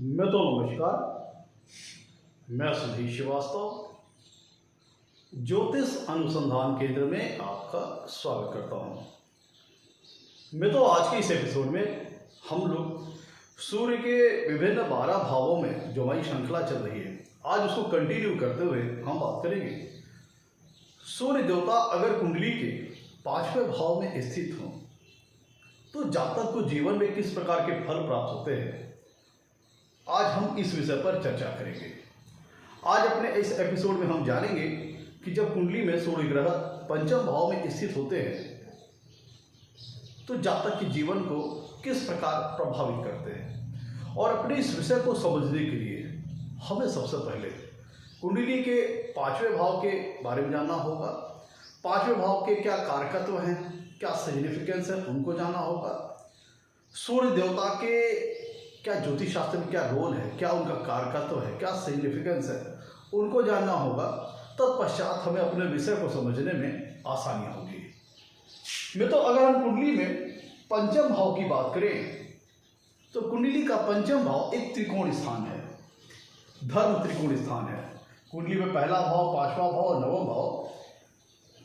नमस्कार। मैं सुधीर श्रीवास्तव ज्योतिष अनुसंधान केंद्र में आपका स्वागत करता हूं। आज के इस एपिसोड में हम लोग सूर्य के विभिन्न 12 भावों में जो हमारी श्रृंखला चल रही है, आज उसको कंटिन्यू करते हुए हम बात करेंगे। सूर्य देवता अगर कुंडली के 5वें भाव में स्थित हो तो जातक को जीवन में किस प्रकार के फल प्राप्त होते हैं, आज हम इस विषय पर चर्चा करेंगे। आज अपने इस एपिसोड में हम जानेंगे कि जब कुंडली में सूर्य ग्रह 5वें भाव में स्थित होते हैं तो जातक के जीवन को किस प्रकार प्रभावित करते हैं। और अपने इस विषय को समझने के लिए हमें सबसे पहले कुंडली के 5वें भाव के बारे में जानना होगा। 5वें भाव के क्या कारकत्व हैं, क्या सिग्निफिकेंस है, उनको जानना होगा। सूर्य देवता के क्या ज्योतिष शास्त्र में क्या रोल है, क्या उनका कारकत्व है, क्या सिग्निफिकेंस है, उनको जानना होगा। तत्पश्चात हमें अपने विषय को समझने में आसानी होगी। अगर हम कुंडली में 5वें भाव की बात करें तो कुंडली का 5वां भाव एक त्रिकोण स्थान है, धर्म त्रिकोण स्थान है। कुंडली में पहला भाव, 5वां भाव और 9वां भाव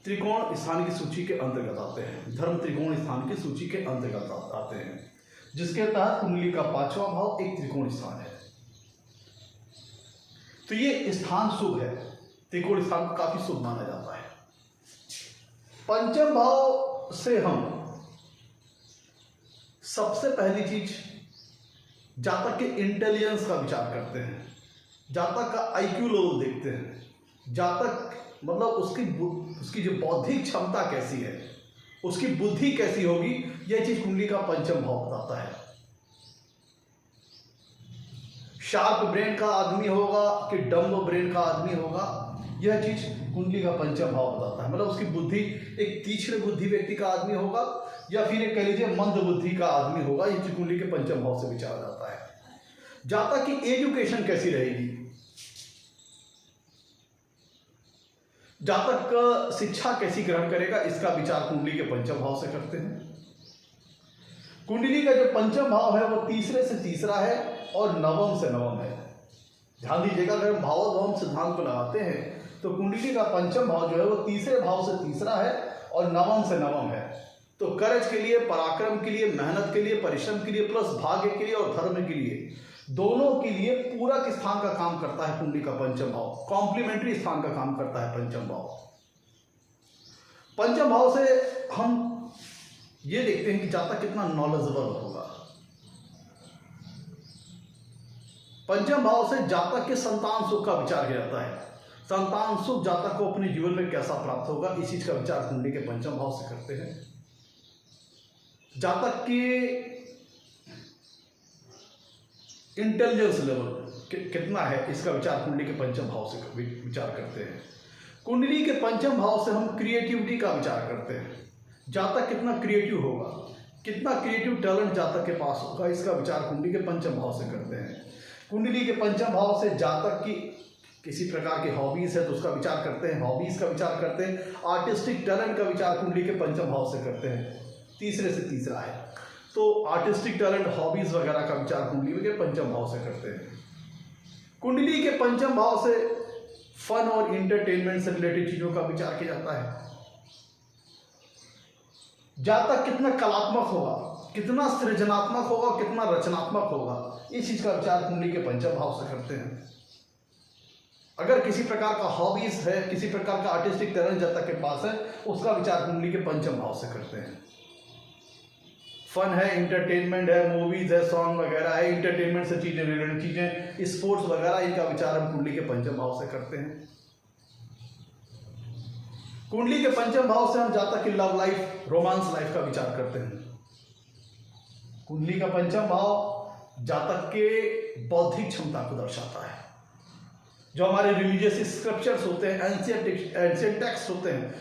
त्रिकोण स्थान की सूची के अंतर्गत आते हैं, धर्म त्रिकोण स्थान की सूची के अंतर्गत आते हैं, जिसके तहत कुंडली का 5वां भाव एक त्रिकोण स्थान है। तो ये स्थान शुभ है, त्रिकोण स्थान को काफी शुभ माना जाता है। 5वें भाव से हम सबसे पहली चीज जातक के इंटेलिजेंस का विचार करते हैं, जातक का आईक्यू लेवल देखते हैं। जातक मतलब उसकी जो बौद्धिक क्षमता कैसी है, उसकी बुद्धि कैसी होगी, यह चीज कुंडली का 5वां भाव बताता है। शार्प ब्रेन का आदमी होगा कि डम्ब ब्रेन का आदमी होगा, यह चीज कुंडली का 5वां भाव बताता है। मतलब उसकी बुद्धि एक तीक्ष्ण बुद्धि व्यक्ति का आदमी होगा या फिर एक कह लीजिए मंद बुद्धि का आदमी होगा, यह चीज कुंडली के 5वें भाव से विचार जाता है। जातक की एजुकेशन कैसी रहेगी, जातक का शिक्षा कैसी ग्रहण करेगा, इसका विचार कुंडली के 5वें भाव से करते हैं। कुंडली का जो 5वां भाव है वो तीसरे से तीसरा है और नवम से नवम है। ध्यान दीजिएगा, अगर हम भावोद्वम सिद्धांत को लगाते हैं तो कुंडली का 5वां भाव जो है वो तीसरे भाव से तीसरा है और नवम से नवम है। तो करेज के लिए, पराक्रम के लिए, मेहनत के लिए, परिश्रम के लिए, प्लस भाग्य के लिए और धर्म के लिए, दोनों के लिए पूरक स्थान का काम करता है कुंडली का 5वां भाव। कॉम्प्लीमेंट्री स्थान का काम करता है 5वां भाव। 5वें भाव से हम ये देखते हैं कि जातक कितना नॉलेजेबल होगा। 5वें भाव से जातक के संतान सुख का विचार किया जाता है। संतान सुख जातक को अपने जीवन में कैसा प्राप्त होगा, इस चीज का विचार कुंडली के 5वें भाव से करते हैं। जातक की इंटेलिजेंस लेवल कितना है, इसका विचार कुंडली के 5वें भाव से विचार करते हैं। कुंडली के 5वें भाव से हम क्रिएटिविटी का विचार करते हैं। जातक कितना क्रिएटिव होगा, कितना क्रिएटिव टैलेंट जातक के पास होगा, इसका विचार कुंडली के 5वें भाव से करते हैं। कुंडली के 5वें भाव से जातक की किसी प्रकार की हॉबीज है तो उसका विचार करते हैं, हॉबीज का विचार करते हैं। आर्टिस्टिक टैलेंट का विचार कुंडली के 5वें भाव से करते हैं, तीसरे से तीसरा है। तो आर्टिस्टिक टैलेंट, हॉबीज वगैरह का विचार कुंडली के 5वें भाव से करते हैं। कुंडली के 5वें भाव से फन और इंटरटेनमेंट से रिलेटेड चीजों का विचार किया जाता है। जातक कितना कलात्मक होगा, कितना सृजनात्मक होगा, कितना रचनात्मक होगा, इस चीज का विचार कुंडली के 5वें भाव से करते हैं। अगर किसी प्रकार का हॉबीज है, किसी प्रकार का आर्टिस्टिक टैलेंट जातक के पास है, उसका विचार कुंडली के 5वें भाव से करते हैं। फन है, इंटरटेनमेंट है, मूवीज है, सॉन्ग वगैरह है, इंटरटेनमेंट से चीजें रिलेटेड चीजें, स्पोर्ट्स वगैरह, इनका विचार हम कुंडली के 5वें भाव से करते हैं। कुंडली के 5वें भाव से हम जातक की लव लाइफ, रोमांस लाइफ का विचार करते हैं। कुंडली का 5वां भाव जातक के बौद्धिक क्षमता को दर्शाता है। जो हमारे रिलीजियस स्क्रिप्चर्स होते हैं, एंशिएंट टेक्स्ट होते हैं,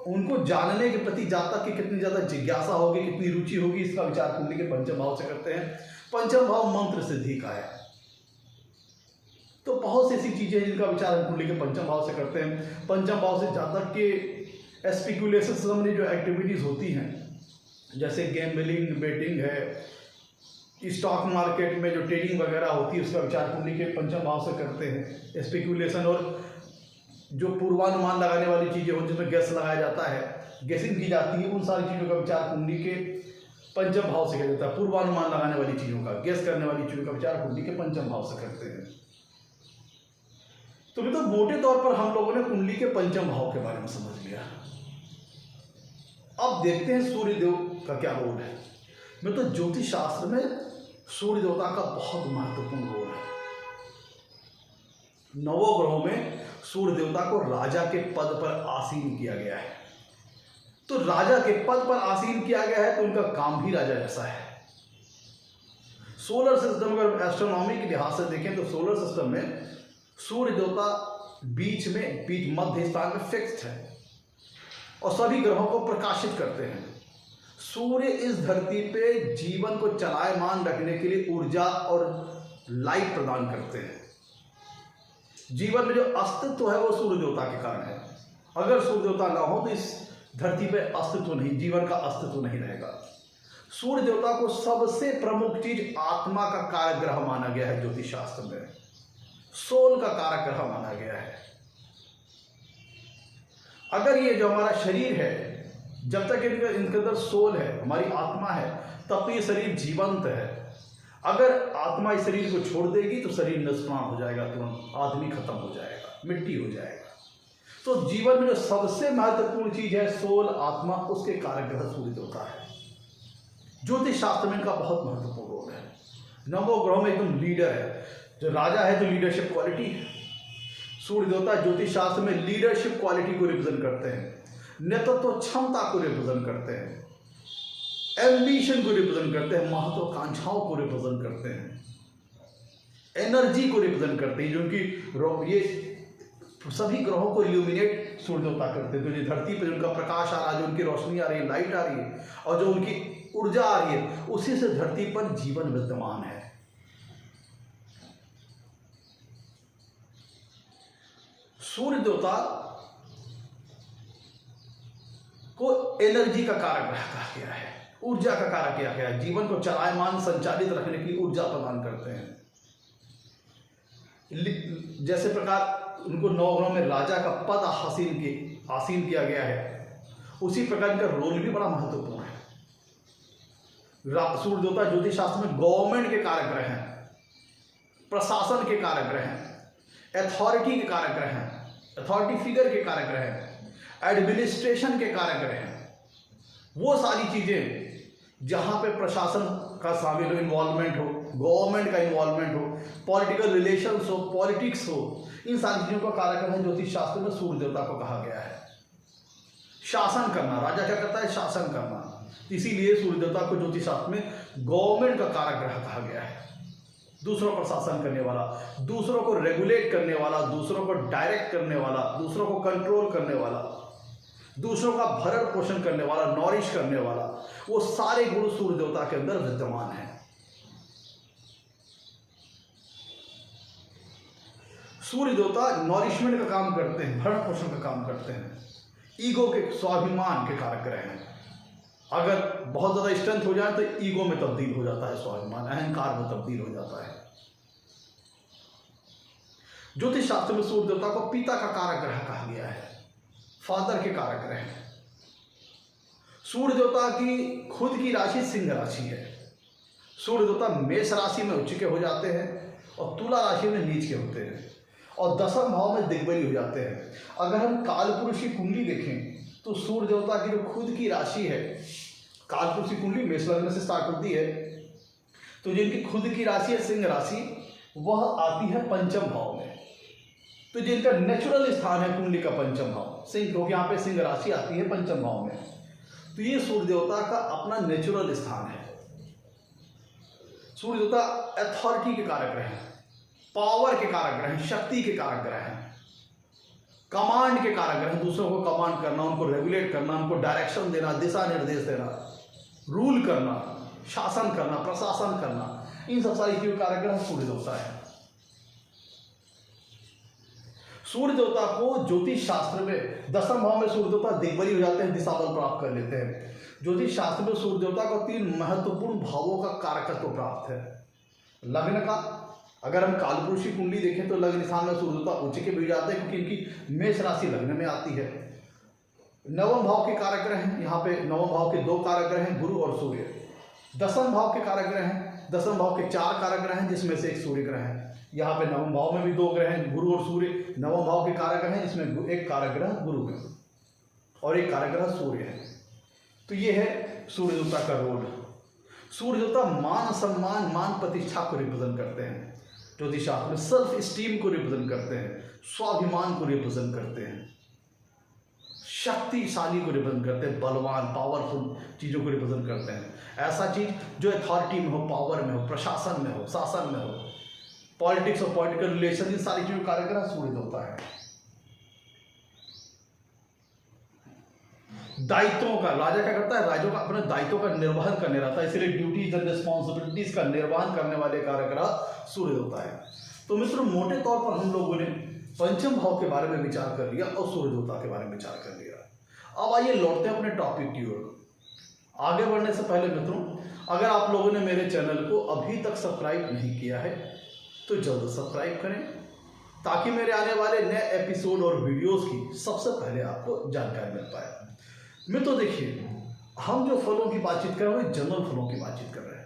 उनको जानने के प्रति जातक की कितनी ज्यादा जिज्ञासा होगी, कितनी रुचि होगी, इसका विचार कुंडली के 5वें भाव से करते हैं। 5वां भाव मंत्र सिद्धि का है। तो बहुत सी ऐसी चीजें हैं जिनका विचार हम कुंडली के 5वें भाव से करते हैं। 5वें भाव से जातक के स्पेकुलेशन संबंधी जो एक्टिविटीज होती हैं, जैसे गैम्बलिंग, बेटिंग है, स्टॉक मार्केट में जो ट्रेडिंग वगैरह होती है उसका विचार कुंडली के पंचम भाव से करते हैं। स्पेकुलेशन और जो पूर्वानुमान लगाने वाली चीज़ें हो जिसमें गैस लगाया जाता है, गेसिंग की जाती है, उन सारी चीज़ों का विचार कुंडली के पंचम भाव से किया जाता है। पूर्वानुमान लगाने वाली चीज़ों का, गैस करने वाली चीज़ों का विचार कुंडली के पंचम भाव से करते हैं। तो मित्रों मोटे तौर पर हम लोगों ने कुंडली के पंचम भाव के बारे में समझ लिया। अब देखते हैं सूर्य देव का क्या रोल है। मित्रों ज्योतिष शास्त्र में सूर्य देवता का बहुत महत्वपूर्ण रोल है। नवों ग्रहों में सूर्य देवता को राजा के पद पर आसीन किया गया है। तो राजा के पद पर आसीन किया गया है तो उनका काम भी राजा जैसा है। सोलर सिस्टम, अगर एस्ट्रोनॉमी के लिहाज से देखें तो सोलर सिस्टम में सूर्य देवता बीच मध्य स्थान में फिक्स्ड है और सभी ग्रहों को प्रकाशित करते हैं। सूर्य इस धरती पे जीवन को चलायमान रखने के लिए ऊर्जा और लाइट प्रदान करते हैं। जीवन में जो अस्तित्व है वो सूर्य देवता के कारण है। अगर सूर्य देवता ना हो तो इस धरती पे अस्तित्व नहीं, जीवन का अस्तित्व नहीं रहेगा। सूर्य देवता को सबसे प्रमुख चीज आत्मा का कारक ग्रह माना गया है। ज्योतिष शास्त्र में सोल का कारक ग्रह माना गया है। अगर ये जो हमारा शरीर है, जब तक इनके अंदर सोल है, हमारी आत्मा है, तब तो ये शरीर जीवंत है। अगर आत्मा इस शरीर को छोड़ देगी तो शरीर निष्प्राण हो जाएगा, तुरंत आदमी खत्म हो जाएगा, मिट्टी हो जाएगा। तो जीवन में जो सबसे महत्वपूर्ण चीज है सोल, आत्मा, उसके कारक ग्रह सूर्य देवता है। ज्योतिष शास्त्र में इनका बहुत महत्वपूर्ण रोल है। नवों ग्रहों में एकदम लीडर है। जो राजा है तो लीडरशिप क्वालिटी है। सूर्य देवता ज्योतिष शास्त्र में लीडरशिप क्वालिटी को रिप्रेजेंट करते हैं, नेतृत्व क्षमता को रिप्रेजेंट करते हैं, एम्बिशन को रिप्रेजेंट करते हैं, महत्वाकांक्षाओं को रिप्रेजेंट करते हैं, एनर्जी को रिप्रेजेंट करते हैं। जो उनकी ये सभी ग्रहों को इल्यूमिनेट सूर्य देवता करते हैं। तो जो धरती पर उनका प्रकाश आ रहा है, जो उनकी रोशनी आ रही है, लाइट आ रही है और जो उनकी ऊर्जा आ रही है, उसी से धरती पर जीवन विद्यमान है। सूर्य देवता को एनर्जी का कारक ग्रह कहा गया है, ऊर्जा का कारक किया गया है। जीवन को चलायमान संचालित रखने के लिए ऊर्जा प्रदान करते हैं। जैसे प्रकार उनको नवग्रहों में राजा का पद आसीन किया गया है, उसी प्रकार इनका रोल भी बड़ा महत्वपूर्ण है। सूर्य देवता ज्योतिष शास्त्र में गवर्नमेंट के कारक ग्रह हैं, प्रशासन के कारक ग्रह हैं, अथॉरिटी के कारक ग्रह हैं, अथॉरिटी फिगर के कारक ग्रह हैं, एडमिनिस्ट्रेशन के कारक ग्रह हैं। वो सारी चीजें जहां पे प्रशासन का शामिल हो, इन्वॉल्वमेंट हो, गवर्नमेंट का इन्वॉल्वमेंट हो, पॉलिटिकल रिलेशंस हो, पॉलिटिक्स हो, इन सारी चीजों का कारक ग्रह ज्योतिष शास्त्र में सूर्य देवता को कहा गया है। शासन करना, राजा क्या करता है? शासन करना। इसीलिए सूर्य देवता को ज्योतिष शास्त्र में गवर्नमेंट का कारक ग्रह कहा गया है। दूसरों पर शासन करने वाला, दूसरों को रेगुलेट करने वाला, दूसरों को डायरेक्ट करने वाला, दूसरों को कंट्रोल करने वाला, दूसरों का भरण पोषण करने वाला, नॉरिश करने वाला, वो सारे गुण सूर्य देवता के अंदर विद्यमान है। सूर्य देवता नॉरिशमेंट का काम करते हैं, भरण पोषण का काम करते हैं, ईगो के, स्वाभिमान के कारक ग्रह हैं। अगर बहुत ज्यादा स्ट्रेंथ हो जाए तो ईगो में तब्दील हो जाता है, स्वाभिमान, अहंकार में तब्दील हो जाता है। ज्योतिष शास्त्र में सूर्य देवता को पिता का कारक ग्रह कहा गया है, फादर के कारक ग्रह है। सूर्य देवता की खुद की राशि सिंह राशि है। सूर्य देवता मेष राशि में उच्च के हो जाते हैं और तुला राशि में नीच के होते हैं और दशम भाव में दिग्बली हो जाते हैं। अगर हम कालपुरुष की कुंडली देखें तो सूर्य देवता की जो खुद की राशि है, कालपुरुष की कुंडली मेष लग्न से स्टार्ट होती है, तो जिनकी खुद की राशि है सिंह राशि, वह आती है पंचम भाव में। तो जिनका नेचुरल स्थान है कुंडली का पंचम भाव, सिंह, क्योंकि यहाँ पे सिंह राशि आती है पंचम भाव में, तो ये सूर्य देवता का अपना नेचुरल स्थान है। सूर्य देवता अथॉरिटी के कारक ग्रह हैं, पावर के कारक ग्रह हैं, शक्ति के कारक ग्रह हैं, कमांड के कारक ग्रह हैं। दूसरों को कमांड करना, उनको रेगुलेट करना, उनको डायरेक्शन देना, दिशा निर्देश देना, रूल करना, शासन करना, प्रशासन करना, इन सब सारी चीजों कारक ग्रह सूर्य देवता है। सूर्य देवता को ज्योतिष शास्त्र में दशम भाव में सूर्य देवता दिग्बली हो जाते हैं, दिशा बल प्राप्त कर लेते हैं। ज्योतिष शास्त्र में सूर्य देवता को 3 महत्वपूर्ण भावों का कारकत्व प्राप्त है। लग्न का, अगर हम कालपुरुष की कुंडली देखें तो लग्न स्थान में सूर्य देवता उच्च के भी जाते हैं, क्योंकि इनकी मेष राशि लग्न में आती है। नवम भाव के कारक ग्रह हैं, यहाँ पे नवम भाव के 2 कारक ग्रह हैं, गुरु और सूर्य। दसम भाव के कारक ग्रह हैं, दसम भाव के 4 कारक ग्रह हैं, जिसमें से एक सूर्य ग्रह है। यहाँ पे नवम भाव में भी 2 ग्रह हैं, गुरु और सूर्य। नवम भाव के कारक ग्रह हैं, जिसमें एक कारक ग्रह गुरु है और एक कारक ग्रह सूर्य है। तो ये है सूर्य देवता का रोल। सूर्य देवता मान सम्मान, मान प्रतिष्ठा को रिप्रेजेंट करते हैं। ज्योतिष शास्त्र में सेल्फ स्टीम को रिप्रेजेंट करते हैं, स्वाभिमान को रिप्रेजेंट करते हैं, शक्तिशाली को रिप्रेजेंट करते हैं, बलवान पावरफुल चीजों को रिप्रेजेंट करते हैं। ऐसा चीज जो अथॉरिटी में हो, पावर में हो, प्रशासन में हो, शासन में हो, पॉलिटिक्स और पॉलिटिकल रिलेशन, इन सारी चीजों का कार्यक्रम सूर्य देवता है। दायित्वों का राजा क्या करता है, राजा का अपने दायित्वों का निर्वहन करने रहता है, इसलिए ड्यूटीज एंड रिस्पॉन्सिबिलिटीज का निर्वहन करने वाले कारक सूर्य देवता है। तो मित्रों, मोटे तौर पर हम लोगों ने पंचम भाव के बारे में विचार कर लिया और सूर्य देवता के बारे में विचार कर लिया। अब आइए लौटते हैं अपने टॉपिक की ओर। आगे बढ़ने से पहले मित्रों, अगर आप लोगों ने मेरे चैनल को अभी तक सब्सक्राइब नहीं किया है तो जल्द सब्सक्राइब करें, ताकि मेरे आने वाले नए एपिसोड और वीडियोस की सबसे पहले आपको जानकारी मिल पाए। मित्रों देखिए, हम जो फलों की बातचीत कर रहे हैं, जनरल फलों की बातचीत कर रहे हैं।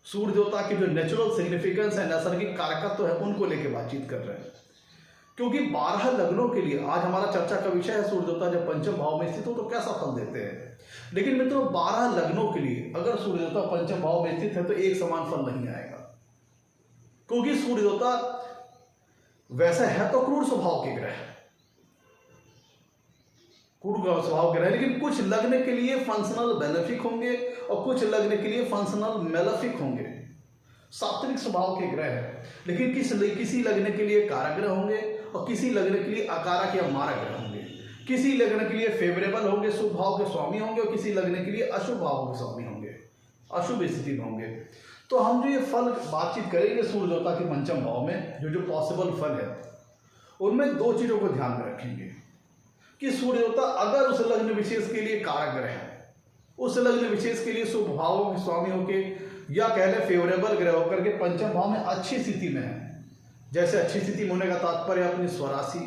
सूर्य देवता के जो नेचुरल सिग्निफिकेंस है, नैसर्गिक कारकत्व है, उनको लेके बातचीत कर रहे हैं। क्योंकि 12 लग्नों के लिए आज हमारा चर्चा का विषय है सूर्य देवता जब पंचम भाव में स्थित हो तो कैसा फल देते हैं। लेकिन मित्रों, 12 लग्नों के लिए अगर सूर्य देवता पंचम भाव में स्थित है तो एक समान फल नहीं आएगा, क्योंकि सूर्य देवता वैसे है तो क्रूर स्वभाव के ग्रह, क्रूर स्वभाव के ग्रह, लेकिन कुछ लग्न के लिए फंक्शनल बेनिफिक होंगे और कुछ लग्न के लिए फंक्शनल मेलेफिक होंगे। सात्विक स्वभाव के ग्रह है, लेकिन किसी लग्न के लिए कारक ग्रह होंगे और किसी लग्न के लिए अकारक या मारक ग्रह होंगे। किसी लग्न के लिए फेवरेबल होंगे, शुभ भाव के स्वामी होंगे, और किसी लग्न के लिए अशुभ भाव के स्वामी होंगे, अशुभ स्थिति में होंगे। तो हम जो ये फल बातचीत करेंगे सूर्य देवता के पंचम भाव में, जो पॉसिबल फल है, उनमें 2 चीजों को ध्यान में रखेंगे कि सूर्य देवता अगर उस लग्न विशेष के लिए कारक ग्रह है, उस लग्न विशेष के लिए शुभ भावों के स्वामी होकर या कह लें फेवरेबल ग्रह होकर के पंचम भाव में अच्छी स्थिति में है। जैसे अच्छी स्थिति में होने का तात्पर्य अपनी स्वराशि,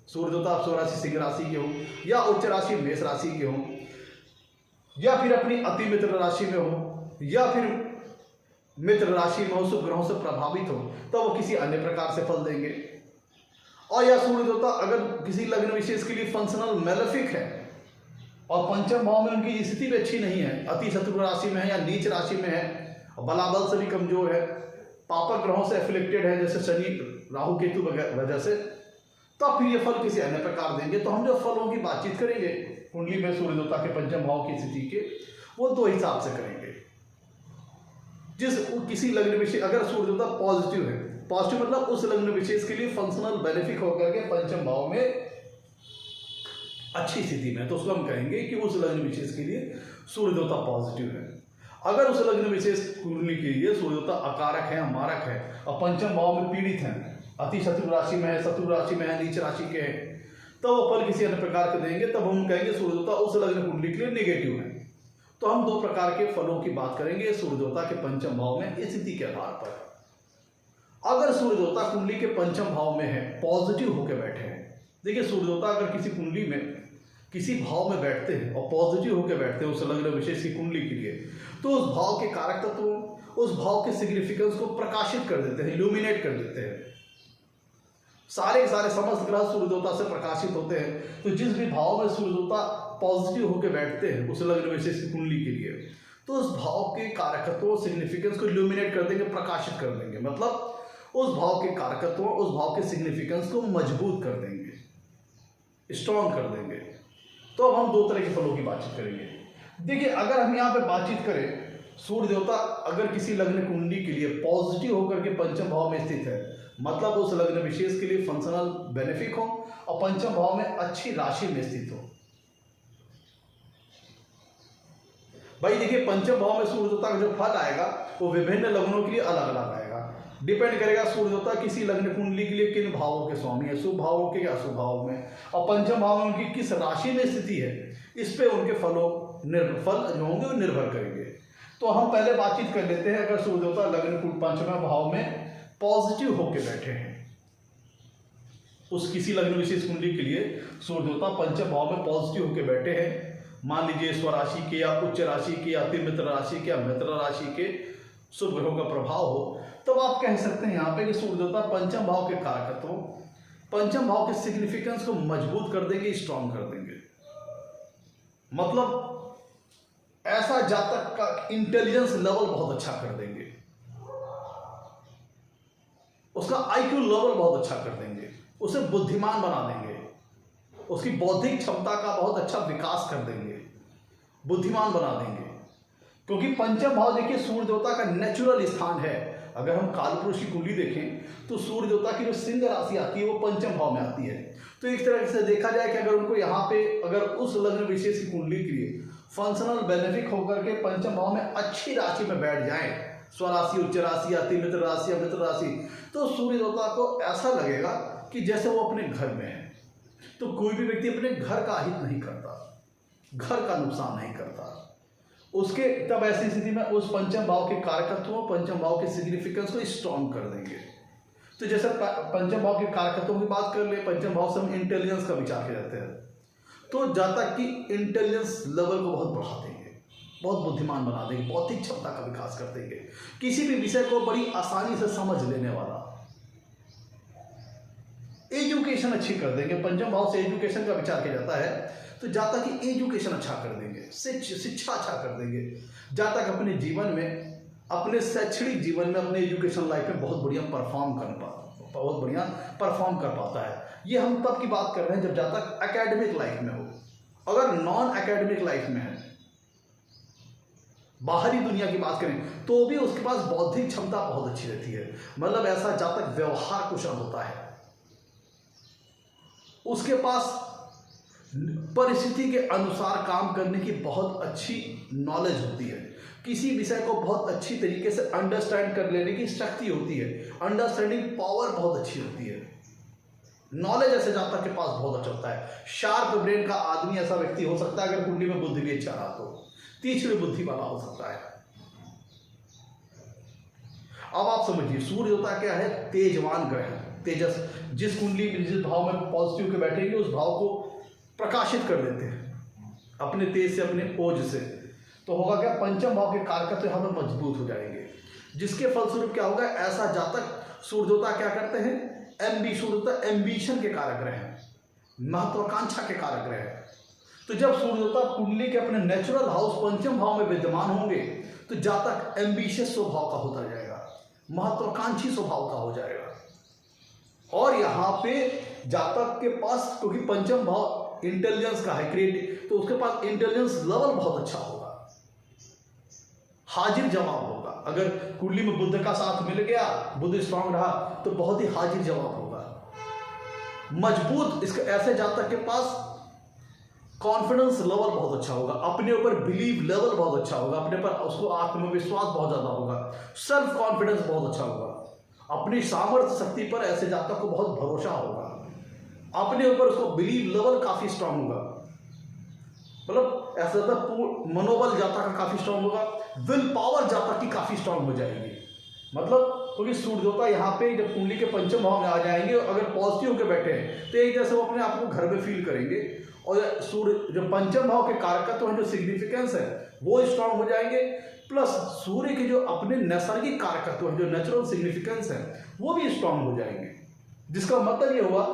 सूर्य देवता आप स्वराशि सिंह राशि के हो, या उच्च राशि मेष राशि के हो, या फिर अपनी अति मित्र राशि में हो, या फिर मित्र राशि में हो, शुभ ग्रहों से प्रभावित हो, तो वो किसी अन्य प्रकार से फल देंगे। और या सूर्य देवता अगर किसी लग्न विशेष के लिए फंक्शनल मेलेफिक है और पंचम भाव में उनकी स्थिति भी अच्छी नहीं है, अति शत्रु राशि में है या नीच राशि में है, बलाबल से भी कमजोर है, पापक ग्रहों से एफिलिक्टेड है जैसे शनि राहु केतु वजह से, तो फिर ये फल किसी अन्य प्रकार देंगे। तो हम जो फलों की बातचीत करेंगे कुंडली में सूर्य देवता के पंचम भाव की स्थिति के, वो 2 हिसाब से करेंगे। किसी लग्न विशेष अगर सूर्य देवता पॉजिटिव है, पॉजिटिव मतलब उस लग्न विशेष के लिए फंक्शनल बेनिफिक होकर के पंचम भाव में अच्छी स्थिति में, तो उसको हम कहेंगे कि उस लग्न विशेष के लिए सूर्य देवता पॉजिटिव है। अगर उस लग्न विशेष कुंडली के लिए सूर्य देवता अकारक है, मारक है और पंचम भाव में पीड़ित है, अति शत्रु राशि में है, शत्रु राशि में है, नीच राशि के हैं, तो वो फल किसी अन्य प्रकार के देंगे। तब हम कहेंगे सूर्य देवता उस लग्न कुंडली के लिए नेगेटिव है। तो हम 2 प्रकार के फलों की बात करेंगे सूर्य देवता के पंचम भाव में स्थिति के आधार पर। अगर सूर्य देवता कुंडली के पंचम भाव में है, पॉजिटिव होकर बैठे हैं, देखिए सूर्य देवता अगर किसी कुंडली में किसी भाव में बैठते हैं और पॉजिटिव होकर बैठते हैं उस लग्न विशेष की कुंडली के लिए, तो उस भाव के कारक तत्वों, उस भाव के सिग्निफिकेंस को प्रकाशित कर देते हैं, इल्यूमिनेट कर देते हैं। सारे समस्त ग्रह सूर्य देवता से प्रकाशित होते हैं। तो जिस भी भाव में सूर्य देवता पॉजिटिव होकर बैठते हैं उस लग्न विशेष की कुंडली के लिए, तो उस भाव के कारकत्वों, सिग्निफिकेंस को इल्यूमिनेट कर देंगे, प्रकाशित कर देंगे, मतलब उस भाव के कारकत्वों, उस भाव के सिग्निफिकेंस को मजबूत कर देंगे, स्ट्रॉन्ग कर देंगे। तो अब हम 2 तरह के फलों की बातचीत करेंगे। देखिए, अगर हम यहाँ पे बातचीत करें, सूर्य देवता अगर किसी लग्न कुंडली के लिए पॉजिटिव होकर के पंचम भाव में स्थित है, मतलब उस लग्न विशेष के लिए फंक्शनल बेनिफिक हो और पंचम भाव में अच्छी राशि में स्थित हो। भाई देखिए, पंचम भाव में सूर्य देवता का जो फल आएगा वो विभिन्न लग्नों के लिए अलग अलग आएगा। डिपेंड करेगा सूर्य देवता किसी लग्न कुंडली के लिए किन भावों के स्वामी है, शुभ भावों के या अशुभ भावों में, और पंचम भाव में उनकी किस राशि में स्थिति है, इस पे उनके फलों फल जो होंगे वो निर्भर करेंगे। तो हम पहले बातचीत कर लेते हैं। अगर सूर्य देवता लग्न कुंड पंचम भाव में पॉजिटिव होकर बैठे हैं, उस किसी लग्न विशेष कुंडली के लिए सूर्य देवता पंचम भाव में पॉजिटिव होकर बैठे हैं, मान लीजिए स्वराशि के या उच्च राशि के या अति मित्र राशि के या मित्र राशि के शुभ ग्रहों का प्रभाव हो, तब आप कह सकते हैं यहाँ पे कि सूर्य देवता पंचम भाव के कारकत्वों, पंचम भाव के सिग्निफिकेंस को मजबूत कर देंगे, स्ट्रांग कर देंगे। मतलब ऐसा जातक का इंटेलिजेंस लेवल बहुत अच्छा कर देंगे, उसका आईक्यू लेवल बहुत अच्छा कर देंगे, उसे बुद्धिमान बना देंगे, उसकी बौद्धिक क्षमता का बहुत अच्छा विकास कर देंगे, बुद्धिमान बना देंगे। क्योंकि पंचम भाव देखिए सूर्य देवता का नेचुरल स्थान है। अगर हम कालपुरुष की कुंडली देखें तो सूर्य देवता की जो सिंह राशि आती है वो पंचम भाव में आती है। तो एक तरह से देखा जाए कि अगर उनको यहाँ पे अगर उस लग्न विशेष की कुंडली के लिए फंक्शनल बेनिफिक होकर के पंचम भाव में अच्छी राशि में बैठ जाएं, स्वराशि, उच्च राशि, अति मित्र राशि या मित्र राशि, तो सूर्य देवता को ऐसा लगेगा कि जैसे वो अपने घर में है। तो कोई भी व्यक्ति अपने घर का हित नहीं करता, घर का नुकसान नहीं करता उसके, तब ऐसी स्थिति में उस पंचम भाव के कारकत्वों, पंचम भाव के सिग्निफिकेंस को स्ट्रॉन्ग कर देंगे। तो जैसे पंचम भाव के कारकत्वों की बात कर ले, पंचम भाव से हम इंटेलिजेंस का विचार किया जाते हैं, तो जातक की इंटेलिजेंस लेवल को बहुत बढ़ा देंगे, बहुत बुद्धिमान बना देंगे, बौद्धिक क्षमता का विकास कर देंगे, किसी भी विषय को बड़ी आसानी से समझ लेने वाला, एजुकेशन अच्छी कर देंगे। पंचम भाव से एजुकेशन का विचार किया जाता है, तो जातक की एजुकेशन अच्छा कर देंगे, शिक्षा अच्छा कर देंगे। जातक अपने जीवन में, अपने शैक्षणिक जीवन में, अपने एजुकेशन लाइफ में बहुत बढ़िया परफॉर्म कर पाता है। ये हम तब की बात कर रहे हैं जब जातक एकेडमिक लाइफ में हो। अगर नॉन एकेडमिक लाइफ में है, बाहरी दुनिया की बात करें, तो भी उसके पास बौद्धिक क्षमता बहुत अच्छी रहती है। मतलब ऐसा जातक व्यवहार कुशल होता है, उसके पास परिस्थिति के अनुसार काम करने की बहुत अच्छी नॉलेज होती है, किसी विषय को बहुत अच्छी तरीके से अंडरस्टैंड कर लेने की शक्ति होती है, अंडरस्टैंडिंग पावर बहुत अच्छी होती है, नॉलेज ऐसे जातक के पास बहुत अच्छा होता है। शार्प ब्रेन का आदमी ऐसा व्यक्ति हो सकता है अगर कुंडली में बुद्धि भी अच्छा रहा तो, तीसरी बुद्धि वाला हो सकता है। अब आप समझिए सूर्य देवता क्या है, तेजवान ग्रह, तेजस, जिस कुंडली जिस भाव में पॉजिटिव के बैठेंगे उस भाव को प्रकाशित कर देते हैं अपने तेज से, अपने ओज से। तो होगा क्या, पंचम भाव के कारकत्व यहाँ पर मजबूत हो जाएंगे, जिसके फलस्वरूप क्या होगा, ऐसा जातक सूर्य देवता क्या करते हैं, सूर्य देवता एम्बिशन के कारक ग्रह हैं, महत्वाकांक्षा के कारक ग्रह हैं। तो जब सूर्य देवता कुंडली के अपने नेचुरल हाउस पंचम भाव में विद्यमान होंगे तो जातक एम्बिशियस स्वभाव का होता जाएगा, महत्वाकांक्षी स्वभाव का हो जाएगा। और यहाँ पे जातक के पास, क्योंकि पंचम भाव इंटेलिजेंस का है, क्रिएटिव, तो उसके पास इंटेलिजेंस लेवल बहुत अच्छा होगा, हाजिर जवाब होगा। अगर कुंडली में बुध का साथ मिल गया, बुध स्ट्रांग रहा, तो बहुत ही हाजिर जवाब होगा, मजबूत। इसके ऐसे जातक के पास कॉन्फिडेंस लेवल बहुत अच्छा होगा, अपने ऊपर बिलीव लेवल बहुत अच्छा होगा, अपने पर उसको आत्मविश्वास बहुत ज्यादा होगा, सेल्फ कॉन्फिडेंस बहुत अच्छा होगा, अपनी सामर्थ्य शक्ति पर ऐसे जातक को बहुत भरोसा होगा, अपने ऊपर उसको बिलीव लेवल काफी स्ट्रांग होगा। मतलब ऐसा मनोबल जातक का काफी स्ट्रांग होगा, विल पावर जातक की काफी स्ट्रांग हो जाएगी। मतलब क्योंकि सूर्य देवता यहाँ पे जब कुंडली के पंचम भाव में आ जाएंगे, अगर पॉजिटिव होकर बैठे हैं तो एक जैसे वो अपने आप को घर में फील करेंगे, और सूर्य जो पंचम भाव के कारकत्व हैं, जो सिग्निफिकेंस है, वो स्ट्रांग हो जाएंगे। प्लस सूर्य के जो अपने नैसर्गिक कारकत्व हैं, जो नेचुरल सिग्निफिकेंस है, वो भी स्ट्रांग हो जाएंगे। जिसका मतलब ये हुआ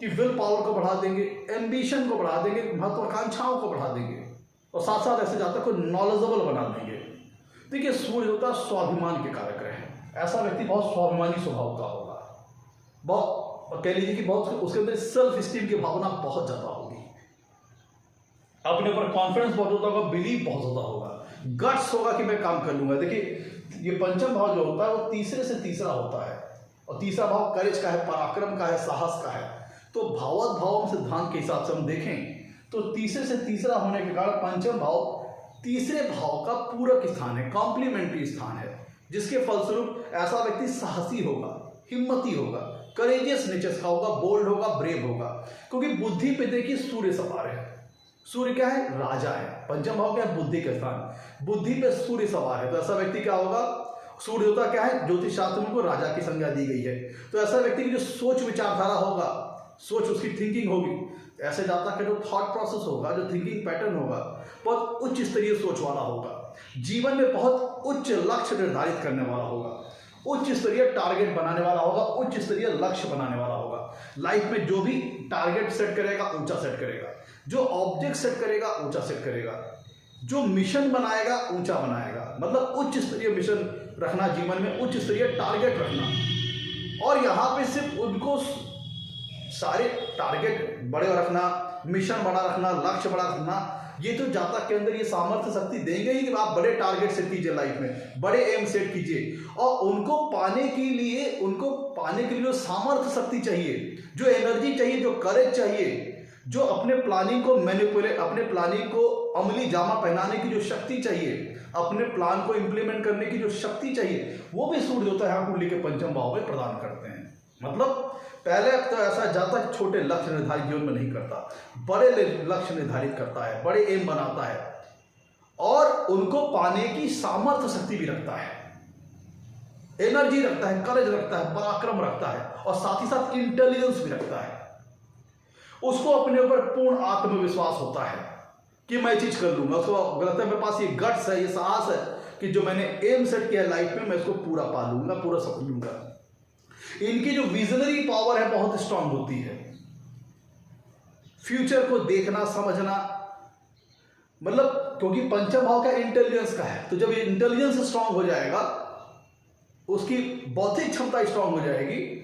कि विल पावर को बढ़ा देंगे, एम्बिशन को बढ़ा देंगे, महत्वाकांक्षाओं को बढ़ा देंगे, और साथ साथ ऐसे जातक को नॉलेजेबल बना देंगे। देखिए सूर्य देवता स्वाभिमान के कारक रहे, ऐसा व्यक्ति बहुत स्वाभिमानी स्वभाव का होगा, बहुत कह लीजिए कि बहुत उसके अंदर सेल्फ स्टीम की भावना बहुत ज्यादा होगी, अपने ऊपर कॉन्फिडेंस बहुत ज्यादा होगा, बिलीव बहुत ज्यादा होगा, गट्स होगा कि मैं काम कर लूंगा। देखिए ये पंचम भाव जो होता है वो तीसरे से तीसरा होता है, और तीसरा भाव करेज का है, पराक्रम का है, साहस का है। तो भावत भाव सिद्धांत के हिसाब से हम देखें तो तीसरे से तीसरा होने के कारण पंचम भाव तीसरे भाव का पूरक स्थान है, कॉम्प्लीमेंट्री स्थान है, जिसके फलस्वरूप ऐसा व्यक्ति साहसी होगा, हिम्मती होगा, करेजियस नेचर का होगा, बोल्ड होगा, ब्रेव होगा। क्योंकि बुद्धि पे देखिए सूर्य सवार है, सूर्य क्या है? राजा है। पंचम भाव क्या है? बुद्धि का स्थान। बुद्धि पे सूर्य सवार है, तो ऐसा व्यक्ति क्या होगा? सूर्य देवता क्या है? ज्योतिष शास्त्र में को राजा की संज्ञा दी गई है। तो ऐसा व्यक्ति की जो सोच विचारधारा होगा, सोच उसकी थिंकिंग होगी, ऐसे जातक का जो थॉट प्रोसेस होगा, जो थिंकिंग पैटर्न होगा, बहुत उच्च स्तरीय सोच वाला होगा। जीवन में बहुत उच्च लक्ष्य निर्धारित करने वाला होगा, उच्च स्तरीय टारगेट बनाने वाला होगा, उच्च स्तरीय लक्ष्य बनाने वाला होगा। लाइफ में जो भी टारगेट सेट करेगा ऊंचा सेट करेगा, जो ऑब्जेक्ट सेट करेगा ऊंचा सेट करेगा, जो मिशन बनाएगा ऊंचा बनाएगा। मतलब उच्च स्तरीय मिशन रखना, जीवन में उच्च स्तरीय टारगेट रखना। और यहाँ पे सिर्फ उनको सारे टारगेट बड़े रखना, मिशन बड़ा रखना, लक्ष्य बड़ा रखना, ये तो जातक के अंदर ये सामर्थ्य शक्ति देंगे ही कि आप बड़े टारगेट सेट कीजिए, लाइफ में बड़े एम सेट कीजिए। और उनको पाने के लिए जो सामर्थ्य शक्ति चाहिए, जो एनर्जी चाहिए, जो करेज चाहिए, जो अपने प्लानिंग को मैनिपुलेट, अपने प्लानिंग को अमली जामा पहनाने की जो शक्ति चाहिए, अपने प्लान को इंप्लीमेंट करने की जो शक्ति चाहिए, वो भी सूर्य देवता यहाँ कुंडली के पंचम भाव में प्रदान करते हैं। मतलब पहले तो ऐसा जातक छोटे लक्ष्य निर्धारित जीवन में नहीं करता, बड़े लक्ष्य निर्धारित करता है, बड़े एम बनाता है और उनको पाने की सामर्थ्य शक्ति भी रखता है, एनर्जी रखता है, करेज रखता है, पराक्रम रखता है और साथ ही साथ इंटेलिजेंस भी रखता है। उसको अपने ऊपर पूर्ण आत्मविश्वास होता है कि मैं चीज कर लूंगा। उसको लगता है मेरे पास ये गट्स है, ये साहस है कि जो मैंने एम सेट किया लाइफ में मैं इसको पूरा पा लूंगा, पूरा समझ लूंगा। इनकी जो विजनरी पावर है बहुत स्ट्रांग होती है, फ्यूचर को देखना समझना, मतलब क्योंकि पंचम भाव का इंटेलिजेंस का है, तो जब इंटेलिजेंस स्ट्रांग हो जाएगा, उसकी बौद्धिक क्षमता स्ट्रांग हो जाएगी,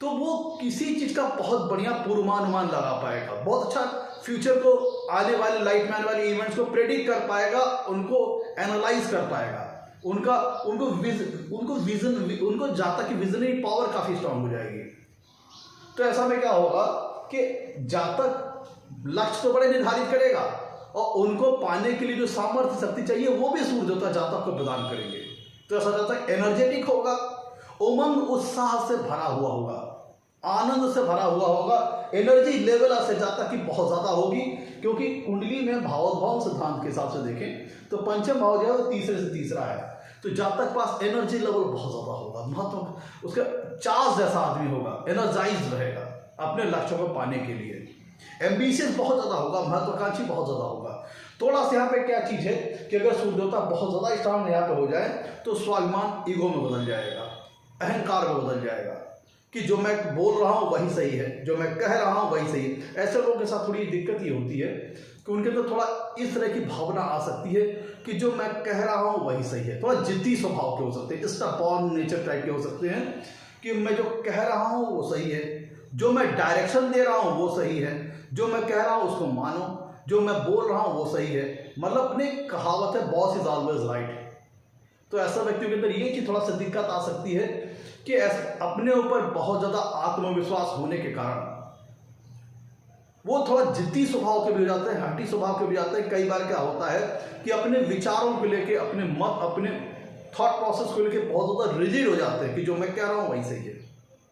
तो वो किसी चीज का बहुत बढ़िया पूर्वानुमान लगा पाएगा, बहुत अच्छा फ्यूचर को, आने वाले लाइफ में आने वाले इवेंट्स को प्रेडिक्ट कर पाएगा, उनको एनालाइज कर पाएगा, उनको जातक की विजनरी पावर काफी स्ट्रांग हो जाएगी। तो ऐसा में क्या होगा कि जातक लक्ष्य तो बड़े निर्धारित करेगा और उनको पाने के लिए जो सामर्थ्य शक्ति चाहिए वो भी सूर्य देवता जातक को प्रदान करेंगे। तो ऐसा जातक एनर्जेटिक होगा, उमंग उत्साह से भरा हुआ होगा, आनंद से भरा हुआ होगा, एनर्जी लेवल से जातक की बहुत ज्यादा होगी। क्योंकि कुंडली में भावोद्भाव सिद्धांत के हिसाब से देखें तो पंचम भाव जो है वो तीसरे से तीसरा है, तो जातक पास एनर्जी लेवल बहुत ज्यादा होगा, महत्व उसका चार्ज जैसा आदमी होगा, एनर्जाइज रहेगा अपने लक्ष्यों को पाने के लिए, एम्बिशियस बहुत ज्यादा होगा, महत्वाकांक्षी बहुत ज्यादा होगा। थोड़ा सा यहाँ पे क्या चीज है कि अगर सूर्य देवता बहुत ज्यादा स्ट्रांग यहाँ पे हो जाए तो स्वाभिमान ईगो में बदल जाएगा, अहंकार में बदल जाएगा कि जो मैं बोल रहा हूँ वही सही है, जो मैं कह रहा हूँ वही सही है। ऐसे लोगों के साथ थोड़ी दिक्कत ये होती है कि उनके अंदर थोड़ा इस तरह की भावना आ सकती है कि जो मैं कह रहा हूँ वही सही है। थोड़ा जिद्दी स्वभाव के हो सकते हैं, स्टबॉर्न नेचर टाइप के हो सकते हैं कि मैं जो कह रहा हूँ वो सही है, जो मैं डायरेक्शन दे रहा हूँ वो सही है, जो मैं कह रहा हूँ उसको मानो, जो मैं बोल रहा हूँ वो सही है। मतलब अपनी कहावत है बॉस इज ऑलवेज राइट। तो ऐसा व्यक्तियों के अंदर ये चीज थोड़ा सा दिक्कत आ सकती है कि अपने ऊपर बहुत ज्यादा आत्मविश्वास होने के कारण वो थोड़ा जिद्दी स्वभाव के भी हो जाते हैं, हठी स्वभाव के भी जाते हैं। कई बार क्या होता है कि अपने विचारों को लेके, अपने मत, अपने थॉट प्रोसेस को लेके बहुत ज्यादा रिजिड हो जाते हैं कि जो मैं कह रहा हूँ वही सही है,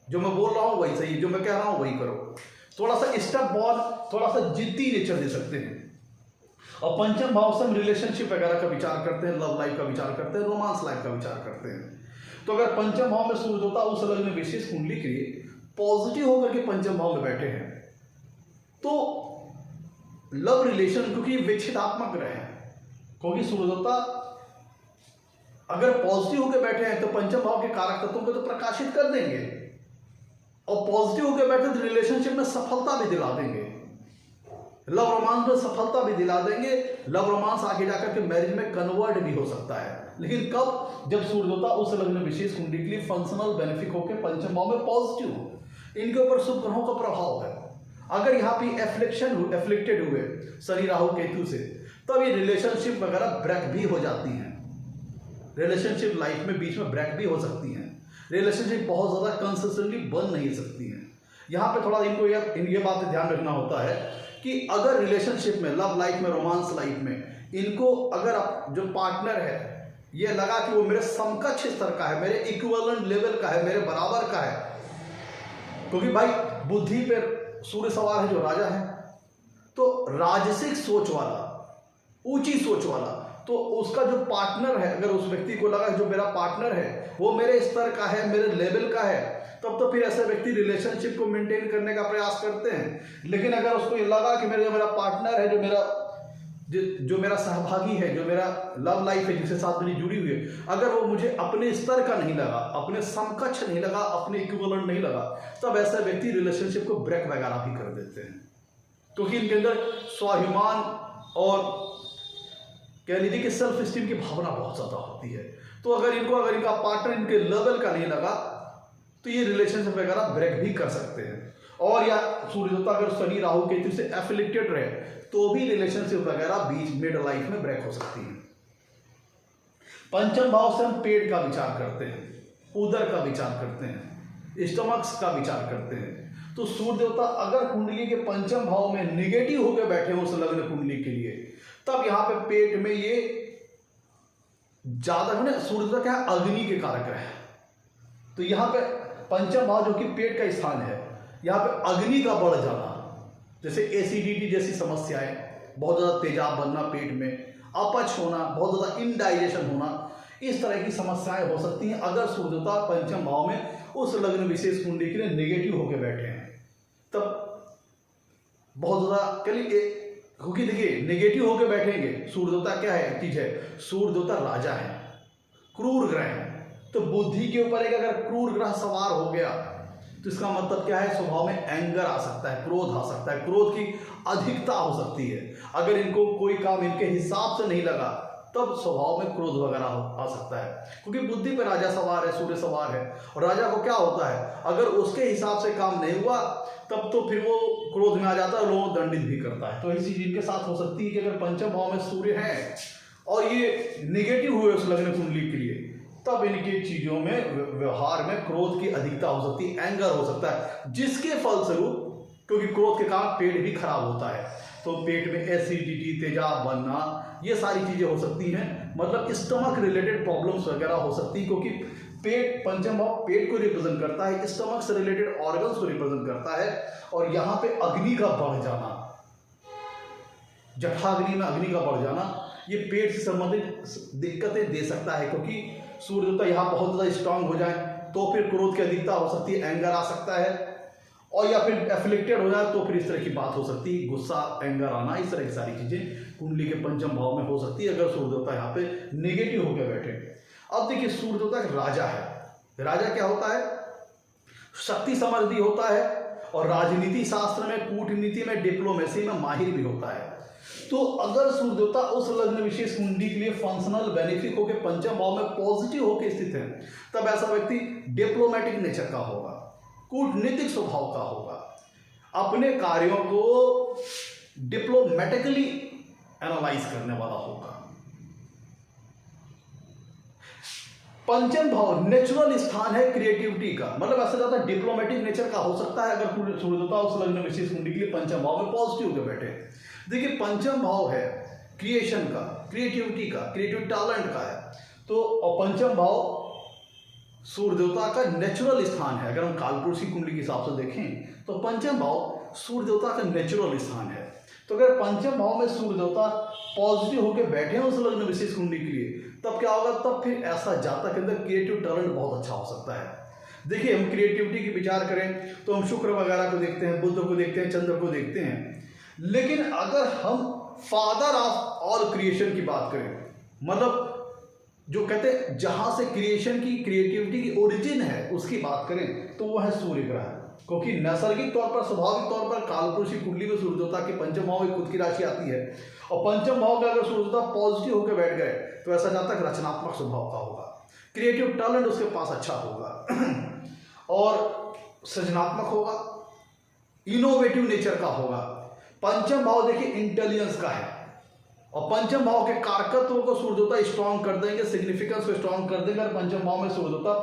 जो मैं बोल रहा हूँ वही सही है, जो मैं कह रहा हूँ वही करो। थोड़ा सा स्टेप बॉर्ड, थोड़ा सा जिद्दी नेचर दे सकते हैं। और पंचम भाव से हम रिलेशनशिप वगैरह का विचार करते हैं, लव लाइफ का विचार करते हैं, रोमांस लाइफ का विचार करते हैं। तो अगर पंचम भाव में सूर्य देवता उस लग्न में विशेष कुंडली के लिए पॉजिटिव होकर के पंचम भाव में बैठे हैं तो लव रिलेशन, क्योंकि विच्छेदात्मक रहे हैं, क्योंकि सूर्य देवता अगर पॉजिटिव होकर बैठे हैं तो पंचम भाव के कारक तत्वों को तो प्रकाशित कर देंगे और पॉजिटिव होकर बैठे तो रिलेशनशिप में सफलता भी दिला देंगे, लव रोमांस में सफलता भी दिला देंगे। लव रोमांस आगे जाकर के मैरिज में कन्वर्ट भी हो सकता है, लेकिन कब? जब सूर्य देवता उस लग्न में विशेष कुंडली के लिए फंक्शनल बेनिफिक होकर पंचम भाव में पॉजिटिव हो, इनके ऊपर शुभ ग्रहों का प्रभाव है। अगर यहाँ पे एफ्लिक्टेड हुए शनि राहु केतु से, तब ये रिलेशनशिप वगैरह ब्रेक भी हो जाती हैं, रिलेशनशिप लाइफ में बीच में ब्रेक भी हो सकती हैं, रिलेशनशिप बहुत ज्यादा कंसिस्टेंटली बन नहीं सकती हैं। यहाँ पे थोड़ा इनको ये बात ध्यान रखना होता है कि अगर रिलेशनशिप में, लव लाइफ में, रोमांस लाइफ में इनको अगर जो पार्टनर है ये लगा कि वो मेरे समकक्ष स्तर का है, मेरे इक्विवेलेंट लेवल का है, मेरे बराबर का है, क्योंकि भाई बुद्धि पे सूर्य सवार है जो राजा है, तो राजसिक सोच वाला, ऊंची सोच वाला, तो उसका जो पार्टनर है, अगर उस व्यक्ति को लगा जो मेरा पार्टनर है वो मेरे स्तर का है, मेरे लेवल का है, तब तो फिर ऐसे व्यक्ति रिलेशनशिप को मेंटेन करने का प्रयास करते हैं। लेकिन अगर उसको ये लगा कि मेरा पार्टनर है, जो मेरा सहभागी है, जो मेरा लव लाइफ है, जिसके साथ मेरी जुड़ी हुई है, अगर वो मुझे अपने स्तर का नहीं लगा, अपने समकक्ष नहीं लगा, अपने इक्विवेलेंट नहीं लगा, तब ऐसा व्यक्ति रिलेशनशिप को ब्रेक वगैरह भी कर देते हैं, क्योंकि इनके अंदर स्वाभिमान और कह लीजिए कि सेल्फ स्टीम की भावना बहुत ज्यादा होती है। तो अगर इनका पार्टनर इनके लेवल का नहीं लगा तो ये रिलेशनशिप वगैरह ब्रेक भी कर सकते हैं। और या सूर्य देवता अगर शनि राहु केतु से एफिलिक्टेड रहे तो भी रिलेशनशिप वगैरह बीच मिड लाइफ में ब्रेक हो सकती है। पंचम भाव से हम पेट का विचार करते हैं, उदर का विचार करते हैं, स्टमक्स का विचार करते हैं। तो सूर्य देवता अगर कुंडली के पंचम भाव में निगेटिव होकर बैठे हो उस लग्न कुंडली के लिए, तब यहां पे पेट में ये ज्यादा है ना। सूर्य देवता क्या है, अग्नि के कारक है। तो यहां पे पंचम भाव जो कि पेट का स्थान है, यहां पे अग्नि का बढ़ जाना, जैसे एसिडिटी जैसी समस्याएं, बहुत ज्यादा तेजाब बनना पेट में, अपच होना, बहुत ज्यादा इनडाइजेशन होना, इस तरह की समस्याएं हो सकती हैं अगर सूर्य देवता पंचम भाव में उस लग्न विशेष कुंडली के लिए नेगेटिव होकर बैठे हैं। तब बहुत ज्यादा क्योंकि देखिए नेगेटिव होकर बैठेंगे, सूर्य देवता क्या है, चीज है, सूर्य देवता राजा है, क्रूर ग्रह है। तो बुद्धि के ऊपर एक अगर क्रूर ग्रह सवार हो गया तो इसका मतलब क्या है, स्वभाव में एंगर आ सकता है, क्रोध आ सकता है, क्रोध की अधिकता हो सकती है। अगर इनको कोई काम इनके हिसाब से नहीं लगा तब स्वभाव में क्रोध वगैरह आ सकता है, क्योंकि बुद्धि पे राजा सवार है, सूर्य सवार है। और राजा को क्या होता है, अगर उसके हिसाब से काम नहीं हुआ तब तो फिर वो क्रोध में आ जाता है और लोगों को दंडित भी करता है। तो ऐसी चीज इनके साथ हो सकती है कि अगर पंचम भाव में सूर्य है और ये निगेटिव हुए उस लग्न कुंडली के लिए, तब इनकी चीजों में, व्यवहार में क्रोध की अधिकता हो सकती है, एंगर हो सकता है, जिसके फलस्वरूप, क्योंकि क्रोध के कारण पेट भी खराब होता है, तो पेट में एसिडिटी, तेजाब बनना, ये सारी चीजें हो सकती हैं। मतलब स्टमक रिलेटेड प्रॉब्लम्स वगैरह हो सकती है, क्योंकि पेट, पंचम भाव पेट को रिप्रेजेंट करता है, स्टमक से रिलेटेड ऑर्गन्स को रिप्रेजेंट करता है। और यहां पे अग्नि का बढ़ जाना, जठराग्नि में अग्नि का बढ़ जाना, ये पेट से संबंधित दिक्कतें दे सकता है, क्योंकि सूर्य देवता यहाँ बहुत ज़्यादा स्ट्रांग हो जाए तो फिर क्रोध की अधिकता हो सकती है, एंगर आ सकता है। और या फिर एफिलिक्टेड हो जाए तो फिर इस तरह की बात हो सकती है, गुस्सा, एंगर आना, इस तरह की सारी चीज़ें कुंडली के पंचम भाव में हो सकती है अगर सूर्य देवता यहाँ पे निगेटिव होकर बैठे। अब देखिए सूर्य देवता एक राजा है। राजा क्या होता है, शक्ति समृद्धि होता है, और राजनीति शास्त्र में, कूटनीति में, डिप्लोमेसी में माहिर भी होता है। तो अगर सूर्य देवता उस लग्न विशेष कुंडली के लिए फंक्शनल बेनिफिक होकर पंचम भाव में पॉजिटिव होकर स्थित है, तब ऐसा व्यक्ति डिप्लोमेटिक नेचर का होगा, कूटनीतिक स्वभाव का होगा, अपने कार्यों को डिप्लोमेटिकली एनालाइज करने वाला होगा। पंचम भाव नेचुरल स्थान है क्रिएटिविटी का, मतलब ऐसा ज्यादा डिप्लोमेटिक नेचर का हो सकता है अगर सूर्य देवता उस लग्न विशेष कुंडली के लिए पंचम भाव में पॉजिटिव होकर बैठे। देखिए पंचम भाव है क्रिएशन का, क्रिएटिविटी का, क्रिएटिव टैलेंट का है। तो और पंचम भाव सूर्य देवता का नेचुरल स्थान है। अगर हम कालपुरुष की कुंडली के हिसाब से देखें तो पंचम भाव सूर्य देवता का नेचुरल स्थान है। तो अगर पंचम भाव में सूर्य देवता पॉजिटिव होकर बैठे हैं उस लग्न विशेष कुंडली के लिए, तब क्या होगा, तब फिर ऐसा जातक के अंदर क्रिएटिव टैलेंट बहुत अच्छा हो सकता है। देखिए हम क्रिएटिविटी की विचार करें तो हम शुक्र वगैरह को देखते हैं, बुध को देखते हैं, चंद्र को देखते हैं। लेकिन अगर हम फादर ऑफ ऑल क्रिएशन की बात करें, मतलब जो कहते हैं जहां से क्रिएशन की, क्रिएटिविटी की ओरिजिन है, उसकी बात करें तो वो है सूर्य ग्रह। क्योंकि नैसर्गिक तौर पर, स्वाभाविक तौर पर कालपुरुष की कुंडली में सूर्य देवता की पंचम भाव में खुद की राशि आती है, और पंचम भाव में अगर सूर्य देवता पॉजिटिव होकर बैठ गए तो ऐसा जातक रचनात्मक स्वभाव का होगा, क्रिएटिव टैलेंट उसके पास अच्छा होगा और सृजनात्मक होगा, इनोवेटिव नेचर का होगा। पंचम भाव देखिए इंटेलिजेंस का है, और पंचम भाव के कारकत्व को सूर्य देवता स्ट्रांग कर देंगे, सिग्निफिकेंस को स्ट्रांग कर देंगे। और पंचम भाव में सूर्य देवता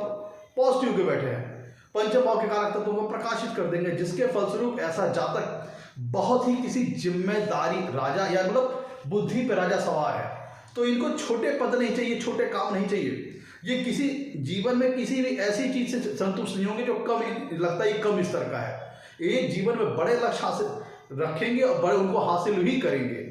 पॉजिटिव के बैठे हैं, पंचम भाव के कारक तत्वों को प्रकाशित कर देंगे, जिसके फलस्वरूप ऐसा जातक बहुत ही किसी जिम्मेदारी, राजा या मतलब बुद्धि पे राजा सवार है। तो इनको छोटे पद नहीं चाहिए, छोटे काम नहीं चाहिए। ये किसी जीवन में किसी भी ऐसी चीज से संतुष्ट नहीं होंगे जो कम लगता है, कम स्तर का है। ये जीवन में बड़े लक्ष्य हासिल रखेंगे और बड़े उनको हासिल भी करेंगे,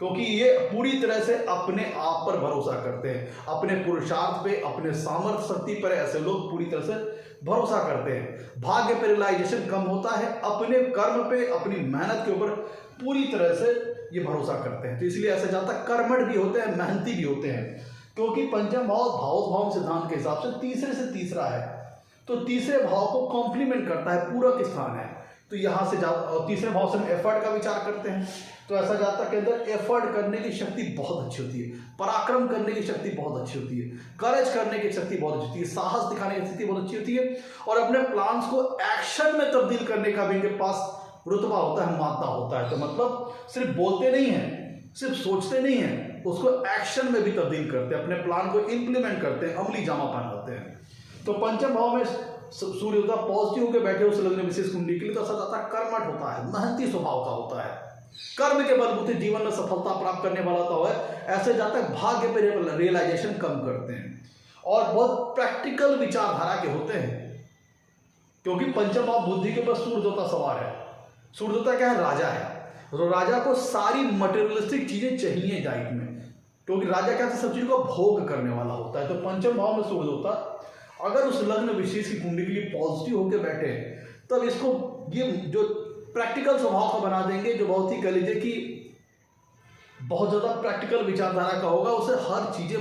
क्योंकि ये पूरी तरह से अपने आप पर भरोसा करते हैं, अपने पुरुषार्थ पे, अपने सामर्थ्य शक्ति पर ऐसे लोग पूरी तरह से भरोसा करते हैं। भाग्य पे रियलाइजेशन कम होता है, अपने कर्म पे, अपनी मेहनत के ऊपर पूरी तरह से ये भरोसा करते हैं। तो इसलिए ऐसा जाता कर्मठ भी होते हैं, मेहनती भी होते हैं, क्योंकि पंचम भाव भावोद्भाव सिद्धांत के हिसाब से तीसरे से तीसरा है, तो तीसरे भाव को कॉम्प्लीमेंट करता है, पूरक स्थान है। तो यहाँ से तीसरे भाव से हम एफर्ट का विचार करते हैं, तो ऐसा जातक के अंदर एफर्ट करने की शक्ति बहुत अच्छी होती है, पराक्रम करने की शक्ति बहुत अच्छी होती है, करेज करने की शक्ति बहुत अच्छी होती है, साहस दिखाने की शक्ति बहुत अच्छी होती है, और अपने प्लान्स को एक्शन में तब्दील करने का भी इनके पास रुतबा होता है, मादा होता है। तो मतलब सिर्फ बोलते नहीं हैं, सिर्फ सोचते नहीं हैं, उसको एक्शन में भी तब्दील करते हैं, अपने प्लान को इंप्लीमेंट करते हैं, अमली जामा पहनाते हैं। तो पंचम भाव में सूर्य होता है, पॉजिटिव होकर बैठे उस लग्न विशेष कुंडली के लिए, तो ऐसा जाता कर्मठ होता है, मेहनती स्वभाव का होता है, कर्म के बलबूते जीवन में सफलता प्राप्त करने वाला तो है। ऐसे जातक भाग्य पर रियलाइजेशन कम करते हैं और बहुत प्रैक्टिकल विचारधारा के होते हैं, क्योंकि पंचम भाव बुद्धि के ऊपर सूर्यदेवता सवार है। सूर्यदेवता क्या है? राजा है। तो राजा को सारी मटेरियलिस्टिक चीजें चाहिए लाइफ में, क्योंकि राजा क्या सब चीजों का भोग करने वाला होता है। तो पंचम भाव में सूर्यदेवता अगर उस लग्न विशेष की कुंडली के लिए पॉजिटिव होकर बैठे, तब इसको ये जो प्रैक्टिकल स्वभाव का बना देंगे, जो बहुत ही कह लीजिए कि बहुत ज्यादा प्रैक्टिकल विचारधारा का होगा। उसे हर चीजें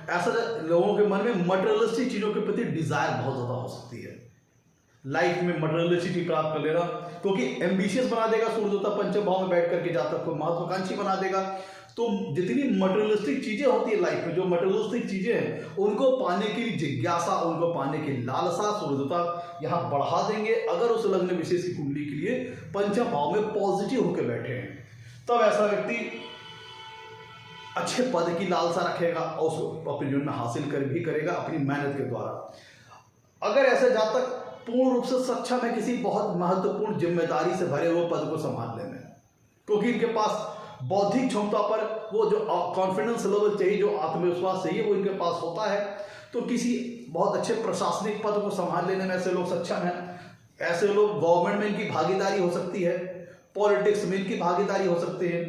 ऐसा लोगों के मन में मटेरियलिस्टिक चीजों के प्रति डिजायर बहुत ज्यादा हो सकती है, लाइफ में मटेरियलिस्टिक प्राप्त कर लेना, क्योंकि एम्बिशियस बना देगा सूर्यदेवता पंचम भाव में बैठ करके, जातक को महत्वाकांक्षी बना देगा। तो जितनी मटेरियलिस्टिक चीजें होती है लाइफ में, जो मटेरियलिस्टिक चीजें हैं उनको पाने की जिज्ञासा, उनको पाने की लालसा सूर्यदेवता यहाँ बढ़ा देंगे, अगर उस लग्न विशेष की कुंडली के लिए पंचम भाव में पॉजिटिव होकर बैठे हैं। तब ऐसा व्यक्ति अच्छे पद की लालसा रखेगा और उसको अपने जीवन में हासिल कर भी करेगा अपनी मेहनत के द्वारा। अगर ऐसे जातक पूर्ण रूप से सक्षम है किसी बहुत महत्वपूर्ण जिम्मेदारी से भरे हुए पद को संभालने में, क्योंकि इनके पास बौद्धिक क्षमता पर वो जो कॉन्फिडेंस लेवल चाहिए, जो आत्मविश्वास चाहिए, वो इनके पास होता है, तो किसी बहुत अच्छे प्रशासनिक पद को संभाल लेने में ऐसे लोग सक्षम हैं। ऐसे लोग गवर्नमेंट में इनकी भागीदारी हो सकती है, पॉलिटिक्स में इनकी भागीदारी हो सकती है।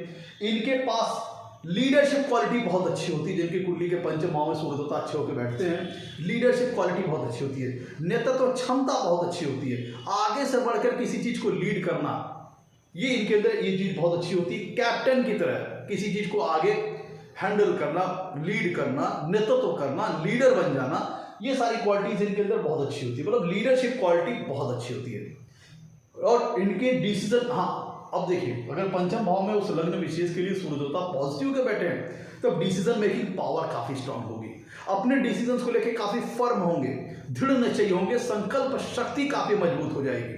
इनके पास लीडरशिप क्वालिटी बहुत अच्छी होती है, जिनकी कुंडली के पंचम भाव में सूर्यदेवता अच्छे होकर बैठते हैं, लीडरशिप क्वालिटी बहुत अच्छी होती है, नेतृत्व क्षमता बहुत अच्छी होती है, आगे से बढ़कर किसी चीज को लीड करना, ये इनके अंदर ये चीज बहुत अच्छी होती है। कैप्टन की तरह किसी चीज को आगे हैंडल करना, लीड करना, नेतृत्व करना, लीडर बन जाना, ये सारी क्वालिटीज इनके अंदर बहुत अच्छी होती है, मतलब लीडरशिप क्वालिटी बहुत अच्छी होती है। और इनके डिसीजन, हाँ अब देखिए, अगर पंचम भाव में उस लग्न विशेष के लिए सूर्यदेवता पॉजिटिव के बैठे हैं, तो डिसीजन मेकिंग पावर काफी स्ट्रांग होगी, अपने डिसीजंस को लेकर काफी फर्म होंगे, दृढ़ निश्चयी होंगे, संकल्प शक्ति काफी मजबूत हो जाएगी।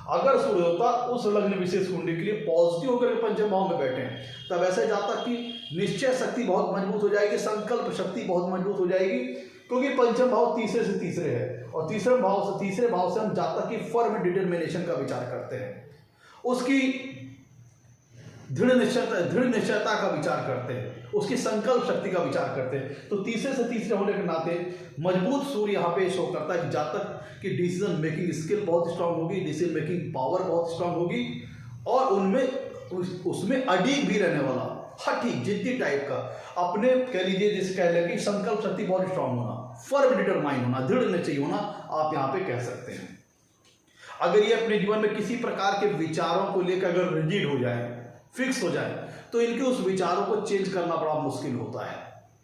अगर सूर्यदेवता उस लग्न विशेष कुंडली के लिए पॉजिटिव होकर पंचम भाव में बैठे हैं, तब ऐसे जातक की निश्चय शक्ति बहुत मजबूत हो जाएगी, संकल्प शक्ति बहुत मजबूत हो जाएगी, क्योंकि पंचम भाव तीसरे से तीसरे है, और तीसरे भाव से हम जातक की फर्म डिटर्मिनेशन का विचार करते हैं, उसकी दृढ़ निश्चयता का विचार करते हैं, उसकी संकल्प शक्ति का विचार करते हैं। तो तीसरे से तीसरे होने के नाते मजबूत सूर्य यहाँ पे शो करता है कि जातक की डिसीजन मेकिंग स्किल बहुत स्ट्रांग होगी, डिसीजन मेकिंग पावर बहुत स्ट्रांग होगी, और उनमें उसमें अड़ीग भी रहने वाला, हठी जिद्दी टाइप का, अपने कह लीजिए जिसे कह लें कि संकल्प शक्ति बहुत स्ट्रांग होना, फर्म डिटरमाइन होना, दृढ़ निश्चयी होना, आप यहाँ पे कह सकते हैं। अगर ये अपने जीवन में किसी प्रकार के विचारों को लेकर अगर रिजिड हो जाए, फिक्स हो जाए, तो इनके उस विचारों को चेंज करना बड़ा मुश्किल होता है,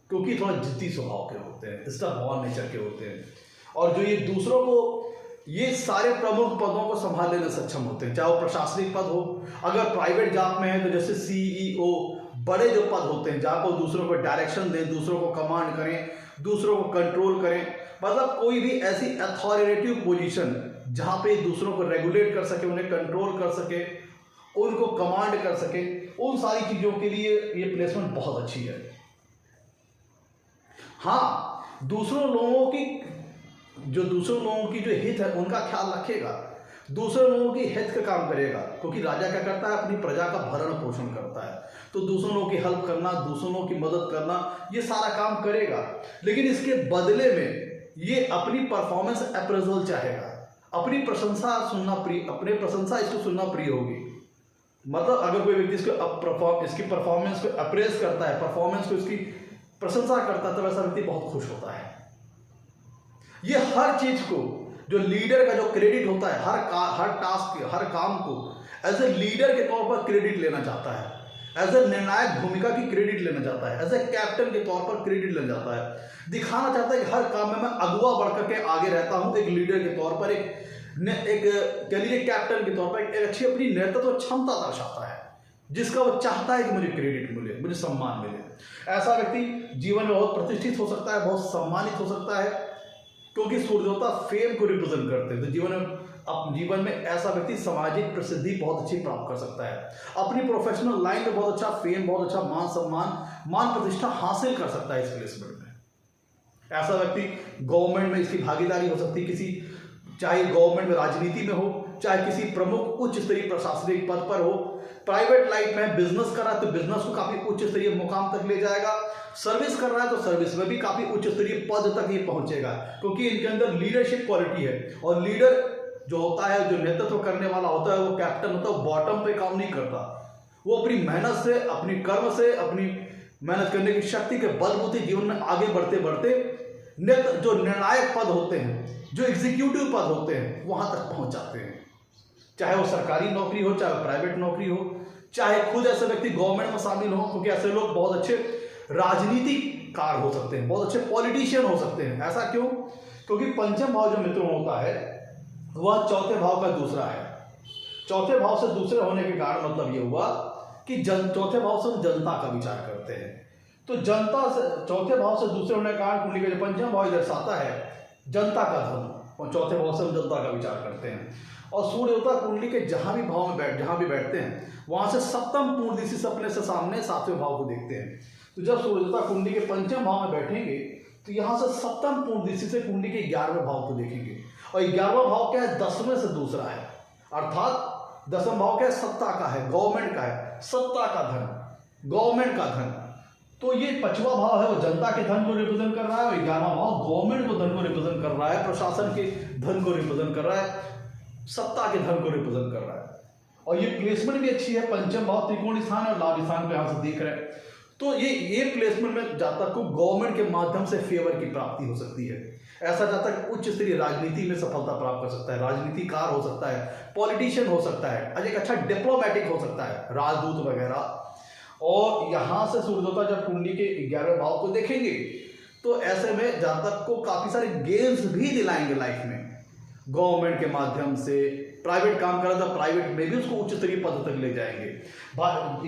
क्योंकि थोड़ा जिद्दी स्वभाव के होते हैं, स्टबॉर्न नेचर के होते हैं, और जो ये दूसरों को ये सारे प्रमुख पदों को संभालने में सक्षम होते हैं, चाहे वो प्रशासनिक पद हो, अगर प्राइवेट जॉब में है तो जैसे सीईओ, बड़े जो पद होते हैं जहाँ पर दूसरों को डायरेक्शन दें, दूसरों को कमांड करें, दूसरों को कंट्रोल करें, मतलब कोई भी ऐसी अथॉरिटेटिव पोजीशन जहाँ पे दूसरों को रेगुलेट कर सके, उन्हें कंट्रोल कर सके, उनको कमांड कर सके, उन सारी चीजों के लिए ये प्लेसमेंट बहुत अच्छी है। हाँ, दूसरों लोगों की जो हित है उनका ख्याल रखेगा, दूसरे लोगों की हित का काम करेगा, क्योंकि राजा क्या करता है, अपनी प्रजा का भरण पोषण करता है, तो दूसरों लोगों की हेल्प करना, दूसरों लोगों की मदद करना, ये सारा काम करेगा, लेकिन इसके बदले में ये अपनी परफॉर्मेंस अप्रेजल चाहेगा, अपनी प्रशंसा इसको सुनना प्रिय होगी, मतलब अगर कोई व्यक्ति इसकी परफॉर्मेंस को अप्रेस करता है, परफॉर्मेंस को इसकी प्रशंसा करता है, तो वैसा व्यक्ति बहुत खुश होता है। ये हर चीज को, जो लीडर का जो क्रेडिट होता है, हर टास्क, हर काम को एज ए लीडर के तौर पर क्रेडिट लेना चाहता है, एज ए निर्णायक भूमिका की क्रेडिट लेना चाहता है, एज ए कैप्टन के तौर पर क्रेडिट लेना चाहता है, दिखाना चाहता है कि हर काम में मैं अगुवा बढ़कर के आगे रहता हूं, एक लीडर के तौर पर, एक कह लीजिए कैप्टन के तौर पर एक अच्छी अपनी नेतृत्व क्षमता दर्शाता है, जिसका वो चाहता है कि मुझे क्रेडिट मिले, मुझे सम्मान मिले। ऐसा व्यक्ति जीवन में बहुत प्रतिष्ठित हो सकता है, बहुत सम्मानित हो सकता है, क्योंकि सूर्यदेवता फेम को रिप्रेजेंट करते हैं। तो जीवन में ऐसा व्यक्ति सामाजिक प्रसिद्धि बहुत अच्छी प्राप्त कर सकता है, अपनी प्रोफेशनल लाइन में बहुत अच्छा फेम, बहुत अच्छा मान सम्मान, मान प्रतिष्ठा हासिल कर सकता है इस प्लेसमेंट में। ऐसा व्यक्ति गवर्नमेंट में इसकी भागीदारी हो सकती है, किसी, चाहे गवर्नमेंट में राजनीति में हो, चाहे किसी प्रमुख उच्च स्तरीय प्रशासनिक पद पर हो, प्राइवेट लाइफ में बिजनेस कर रहा है तो बिजनेस को काफी उच्च स्तरीय मुकाम तक ले जाएगा, सर्विस कर रहा है तो सर्विस में भी काफी उच्च स्तरीय पद तक ये पहुंचेगा, क्योंकि इनके अंदर लीडरशिप क्वालिटी है। और लीडर जो होता है, जो नेतृत्व करने वाला होता है, वो कैप्टन होता है, बॉटम पे काम नहीं करता, वो अपनी मेहनत से, अपनी कर्म से, अपनी मेहनत करने की शक्ति के बलबूते जीवन में आगे बढ़ते बढ़ते जो निर्णायक पद होते हैं, जो एग्जीक्यूटिव पद होते हैं, वहां तक पहुंच जाते हैं। चाहे वो सरकारी नौकरी हो, चाहे प्राइवेट नौकरी हो, चाहे खुद ऐसे व्यक्ति गवर्नमेंट में शामिल हो, क्योंकि ऐसे लोग बहुत अच्छे राजनीतिकार हो सकते हैं, बहुत अच्छे पॉलिटिशियन हो सकते हैं। ऐसा क्यों? क्योंकि पंचम भाव जो मित्रों होता है वह चौथे भाव का दूसरा है। चौथे भाव से दूसरे होने के कारण मतलब ये हुआ कि चौथे भाव से हम जनता का विचार करते हैं, तो जनता से, चौथे भाव से दूसरे होने के कारण कुंडली का जो पंचम भाव दर्शाता है जनता का धर्म, और चौथे भाव से हम जनता का विचार करते हैं। और सूर्य देवता कुंडली के जहां भी भाव में जहां भी बैठते हैं, वहां से सप्तम पूर्ण दिशा से अपने से सामने सातवें भाव को देखते हैं। तो जब सूर्य देवता कुंडली के पंचम भाव में बैठेंगे तो यहां से सप्तम पूर्ण दिशा से कुंडली के 11वें भाव को देखेंगे, और 11वां भाव क्या है? 10वें से दूसरा है, अर्थात 10वां भाव क्या है? सत्ता का है, गवर्नमेंट का है, सत्ता का धन, गवर्नमेंट का धन। तो ये 5वां भाव है वो जनता के धन को रिप्रेजेंट कर रहा है, और 11वां भाव गवर्नमेंट को धन को रिप्रेजेंट कर रहा है, प्रशासन के धन को रिप्रेजेंट कर रहा है, सत्ता के धन को रिप्रेजेंट कर रहा है। और ये प्लेसमेंट भी अच्छी है, पंचम भाव त्रिकोण स्थान और लाभ स्थान पे यहां से देख रहे हैं। तो ये प्लेसमेंट में जातक को गवर्नमेंट के माध्यम से फेवर की प्राप्ति हो सकती है। ऐसा जातक उच्च स्तरीय राजनीति में सफलता प्राप्त कर सकता है, राजनीतिकार हो सकता है, पॉलिटिशियन हो सकता है, एक अच्छा डिप्लोमेटिक हो सकता है, राजदूत वगैरह। और यहां से सूर्यदेवता जब कुंडली के 11वें भाव को देखेंगे तो ऐसे में जातक को काफी सारे गेन्स भी दिलाएंगे लाइफ में, गवर्नमेंट के माध्यम से। प्राइवेट काम कर रहा था, प्राइवेट में भी उसको उच्च स्तरीय पद तक ले जाएंगे।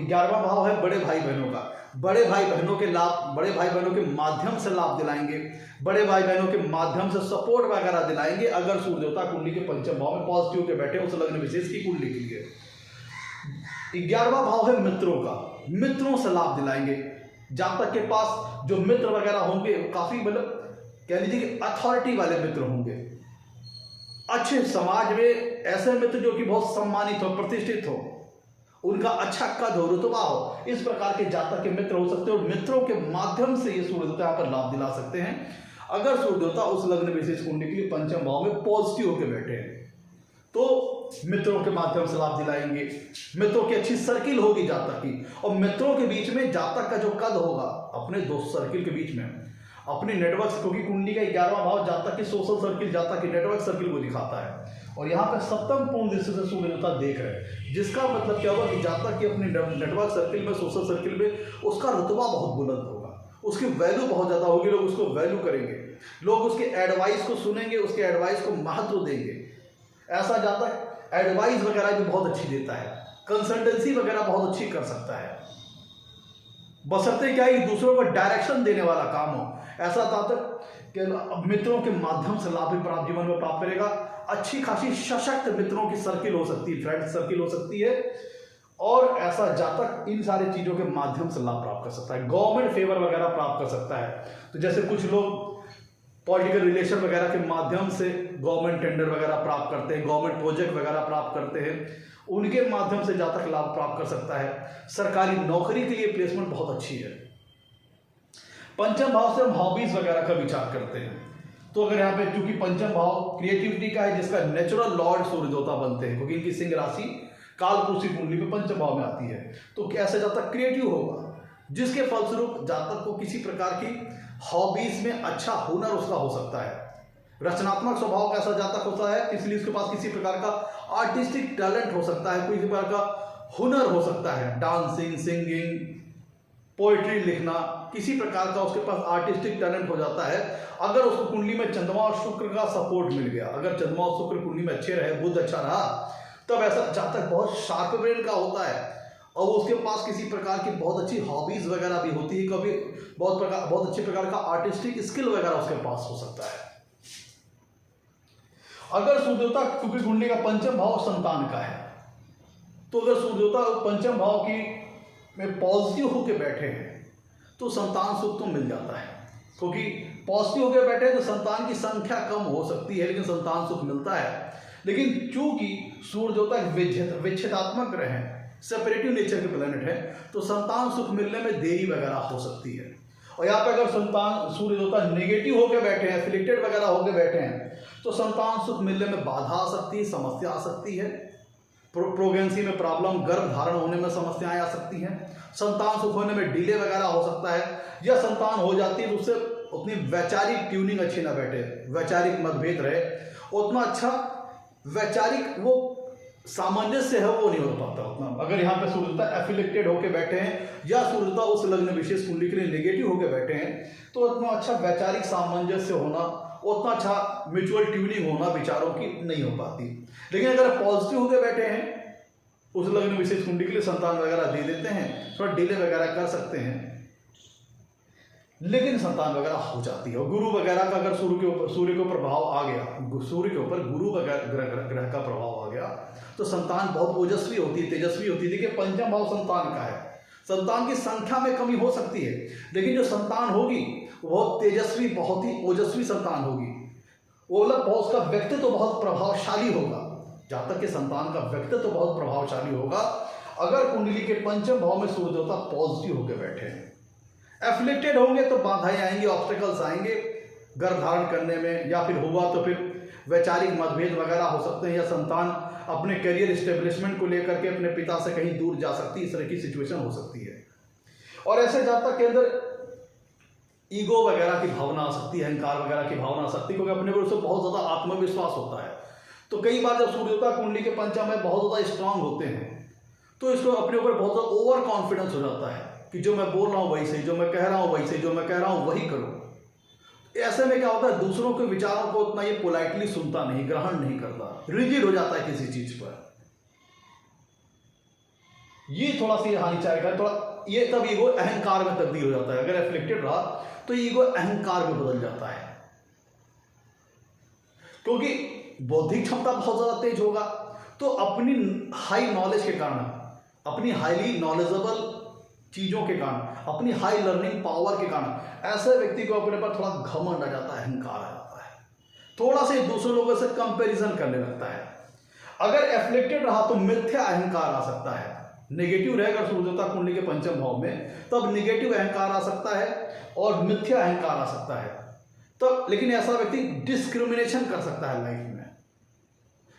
11वां भाव है बड़े भाई बहनों का, बड़े भाई बहनों के लाभ, बड़े भाई बहनों के माध्यम से लाभ दिलाएंगे, बड़े भाई बहनों के माध्यम से सपोर्ट वगैरह दिलाएंगे, अगर सूर्य देवता कुंडली के पंचम भाव में पॉजिटिव के बैठे उस लग्न विशेष की कुंडली के लिए। 11वां भाव है मित्रों का, मित्रों से लाभ दिलाएंगे। जातक के पास जो मित्र वगैरह होंगे काफी, मतलब कह लीजिए कि अथॉरिटी वाले मित्र होंगे, अच्छे समाज में ऐसे मित्र जो कि बहुत सम्मानित हो, प्रतिष्ठित हो, उनका अच्छा कद हो, रुतबा हो, इस प्रकार के जातक के मित्र हो सकते हैं। और मित्रों के माध्यम से ये सूर्य देवता यहाँ पर लाभ दिला सकते हैं, अगर सूर्य देवता उस लग्न विशेष कुंडली के लिए पंचम भाव में पॉजिटिव होकर बैठे हैं तो मित्रों के माध्यम से लाभ दिलाएंगे। मित्रों की अच्छी सर्किल होगी जातक की, और मित्रों के बीच में जातक का जो कद होगा अपने दोस्त सर्किल के बीच में, अपने नेटवर्क, क्योंकि कुंडली का 11वां भाव जातक की सोशल सर्किल, जातक की नेटवर्क सर्किल को दिखाता है। और यहाँ पे सप्तम पूर्ण दृष्टि से सूर्य देवता देख रहे हैं, जिसका मतलब क्या होगा कि जातक की अपने नेटवर्क सर्किल में, सोशल सर्किल में उसका रुतबा बहुत बुलंद होगा, उसकी वैल्यू बहुत ज़्यादा होगी, लोग उसको वैल्यू करेंगे, लोग उसके एडवाइस को सुनेंगे, उसके एडवाइस को महत्व देंगे। ऐसा जातक एडवाइस वगैरह भी बहुत अच्छी देता है, कंसल्टेंसी वगैरह बहुत अच्छी कर सकता है, बशर्ते क्या है दूसरों को डायरेक्शन देने वाला काम हो। ऐसा जातक मित्रों के माध्यम से लाभ भी प्राप्त जीवन में प्राप्त करेगा। अच्छी खासी सशक्त मित्रों की सर्किल हो सकती है, फ्रेंड सर्किल हो सकती है, और ऐसा जातक इन सारी चीजों के माध्यम से लाभ प्राप्त कर सकता है, गवर्नमेंट फेवर वगैरह प्राप्त कर सकता है। तो जैसे कुछ लोग पॉलिटिकल रिलेशन वगैरह के माध्यम से गवर्नमेंट टेंडर वगैरह प्राप्त करते हैं, गवर्नमेंट प्रोजेक्ट वगैरह प्राप्त करते हैं, उनके माध्यम से जातक लाभ प्राप्त कर सकता है। सरकारी नौकरी के लिए प्लेसमेंट बहुत अच्छी है। पंचम भाव से हम हॉबीज वगैरह का विचार करते हैं, तो अगर यहाँ पे चूंकि पंचम भाव क्रिएटिविटी का है, जिसका नेचुरल लॉर्ड सूर्य देवता बनते हैं, क्योंकि इनकी सिंह राशि कालपुरुषी कुंडली में पंचम भाव में आती है। तो कैसे जातक क्रिएटिव होगा, जिसके फलस्वरूप जातक को किसी प्रकार की हॉबीज में अच्छा हुनर उसका हो सकता है। रचनात्मक स्वभाव का ऐसा जातक होता है, इसलिए उसके पास किसी प्रकार का आर्टिस्टिक टैलेंट हो सकता है, कोई प्रकार का हुनर हो सकता है, डांसिंग, सिंगिंग, पोएट्री लिखना, किसी प्रकार का उसके पास आर्टिस्टिक टैलेंट हो जाता है। अगर उसको कुंडली में चंद्रमा और शुक्र का सपोर्ट मिल गया, अगर चंद्रमा और शुक्र कुंडली में अच्छे रहे, बुध अच्छा रहा, तब ऐसा जातक बहुत शार्प ब्रेन का होता है और उसके पास किसी प्रकार की बहुत अच्छी हॉबीज वगैरह भी होती है, कभी बहुत अच्छे प्रकार का आर्टिस्टिक स्किल वगैरह उसके पास हो सकता है। अगर सूर्यदेवता क्योंकि कुंडली का पंचम भाव संतान का है, तो अगर सूर्यदेवता पंचम भाव की में पॉजिटिव होकर बैठे हैं तो संतान सुख तो मिल जाता है, क्योंकि पॉजिटिव होकर बैठे हैं तो संतान की संख्या कम हो सकती है लेकिन संतान सुख मिलता है। लेकिन चूंकि सूर्यदेवता विच्छेदात्मक ग्रह है, सेपरेटिव नेचर के प्लेनेट है, तो संतान सुख मिलने में देरी वगैरह हो सकती है। और यहाँ पे अगर संतान सूर्यदेवता नेगेटिव होकर बैठे हैं, एफिलिक्टेड वगैरह होकर बैठे हैं, तो संतान सुख मिलने में बाधा आ सकती है, समस्या आ सकती है, प्रेगनेंसी में प्रॉब्लम, गर्भ धारण होने में समस्याएं आ सकती हैं, संतान सुख होने में डिले वगैरह हो सकता है, या संतान हो जाती है तो उससे उतनी वैचारिक ट्यूनिंग अच्छी ना बैठे, वैचारिक मतभेद रहे, उतना अच्छा वैचारिक वो सामंजस्य है वो नहीं हो पाता उतना। अगर यहाँ पे सूर्यदेवता एफिलिक्टेड होकर बैठे हैं या सूर्यदेवता उस लग्न विशेष कुंडली के लिए नेगेटिव होकर बैठे हैं, तो उतना अच्छा वैचारिक सामंजस्य होना, उतना अच्छा म्यूचुअल ट्यूनिंग होना विचारों की नहीं हो पाती। लेकिन अगर पॉजिटिव होकर बैठे हैं, उस लग्न विशेष कुंडली के लिए संतान वगैरह दे देते हैं, थोड़ा डिले वगैरह कर सकते हैं, लेकिन संतान वगैरह हो जाती है। और गुरु वगैरह का अगर सूर्य के ऊपर प्रभाव आ गया, सूर्य के ऊपर गुरु वगैरह ग्रह का प्रभाव आ गया, तो संतान बहुत ओजस्वी होती है, तेजस्वी होती है। देखिए पंचम भाव संतान का है, संतान की संख्या में कमी हो सकती है, लेकिन जो संतान होगी बहुत तेजस्वी, बहुत ही ओजस्वी संतान होगी। वो बहुत उसका व्यक्तित्व तो बहुत प्रभावशाली होगा, जातक के संतान का व्यक्तित्व तो बहुत प्रभावशाली होगा अगर कुंडली के पंचम भाव में सूर्यदेवता पॉजिटिव होकर बैठे हैं। एफिलिक्टेड होंगे तो बाधाएं आएंगी, ऑब्स्टेकल्स आएंगे गर्भ धारण करने में, या फिर हुआ तो फिर वैचारिक मतभेद वगैरह हो सकते हैं, या संतान अपने करियर स्टेब्लिशमेंट को लेकर के अपने पिता से कहीं दूर जा सकती है, इस तरह की सिचुएशन हो सकती है। और ऐसे जातक के अंदर ईगो वगैरह की भावना आ सकती है, अहंकार वगैरह की भावना आ सकती है, क्योंकि अपने ऊपर बहुत ज़्यादा आत्मविश्वास होता है। तो कई बार जब सूर्यदेवता कुंडली के पंचम में बहुत ज़्यादा स्ट्रांग होते हैं तो इसको अपने ऊपर बहुत ज़्यादा ओवर कॉन्फिडेंस हो जाता है कि जो मैं बोल रहा हूँ वही सही, जो मैं कह रहा हूँ वही सही, जो मैं कह रहा हूँ वही करो। ऐसे में क्या होता है, दूसरों के विचारों को उतना ये पोलाइटली सुनता नहीं, ग्रहण नहीं करता, रिजिड हो जाता है किसी चीज पर। ये थोड़ा सी हानि चाहेगा, थोड़ा ये तब ईगो अहंकार में तब्दील हो जाता है। अगर एफिलिक्टेड रहा तो ईगो अहंकार में बदल जाता है, क्योंकि बौद्धिक क्षमता बहुत ज्यादा तेज होगा, तो अपनी हाई नॉलेज के कारण, अपनी हाईली नॉलेजेबल चीजों के कारण, अपनी हाई लर्निंग पावर के कारण ऐसे व्यक्ति को अपने पर थोड़ा घमंड आ जाता है, अहंकार आ जाता है, थोड़ा से दूसरे लोगों से कंपैरिजन करने लगता है। अगर एफिलिक्टेड रहा तो मिथ्या अहंकार आ सकता है। नेगेटिव रहेगा सूर्यदेवता कुंडली के पंचम भाव में, तब नेगेटिव अहंकार आ सकता है और मिथ्या अहंकार आ सकता है। तब लेकिन ऐसा व्यक्ति डिस्क्रिमिनेशन कर सकता है लाइफ में,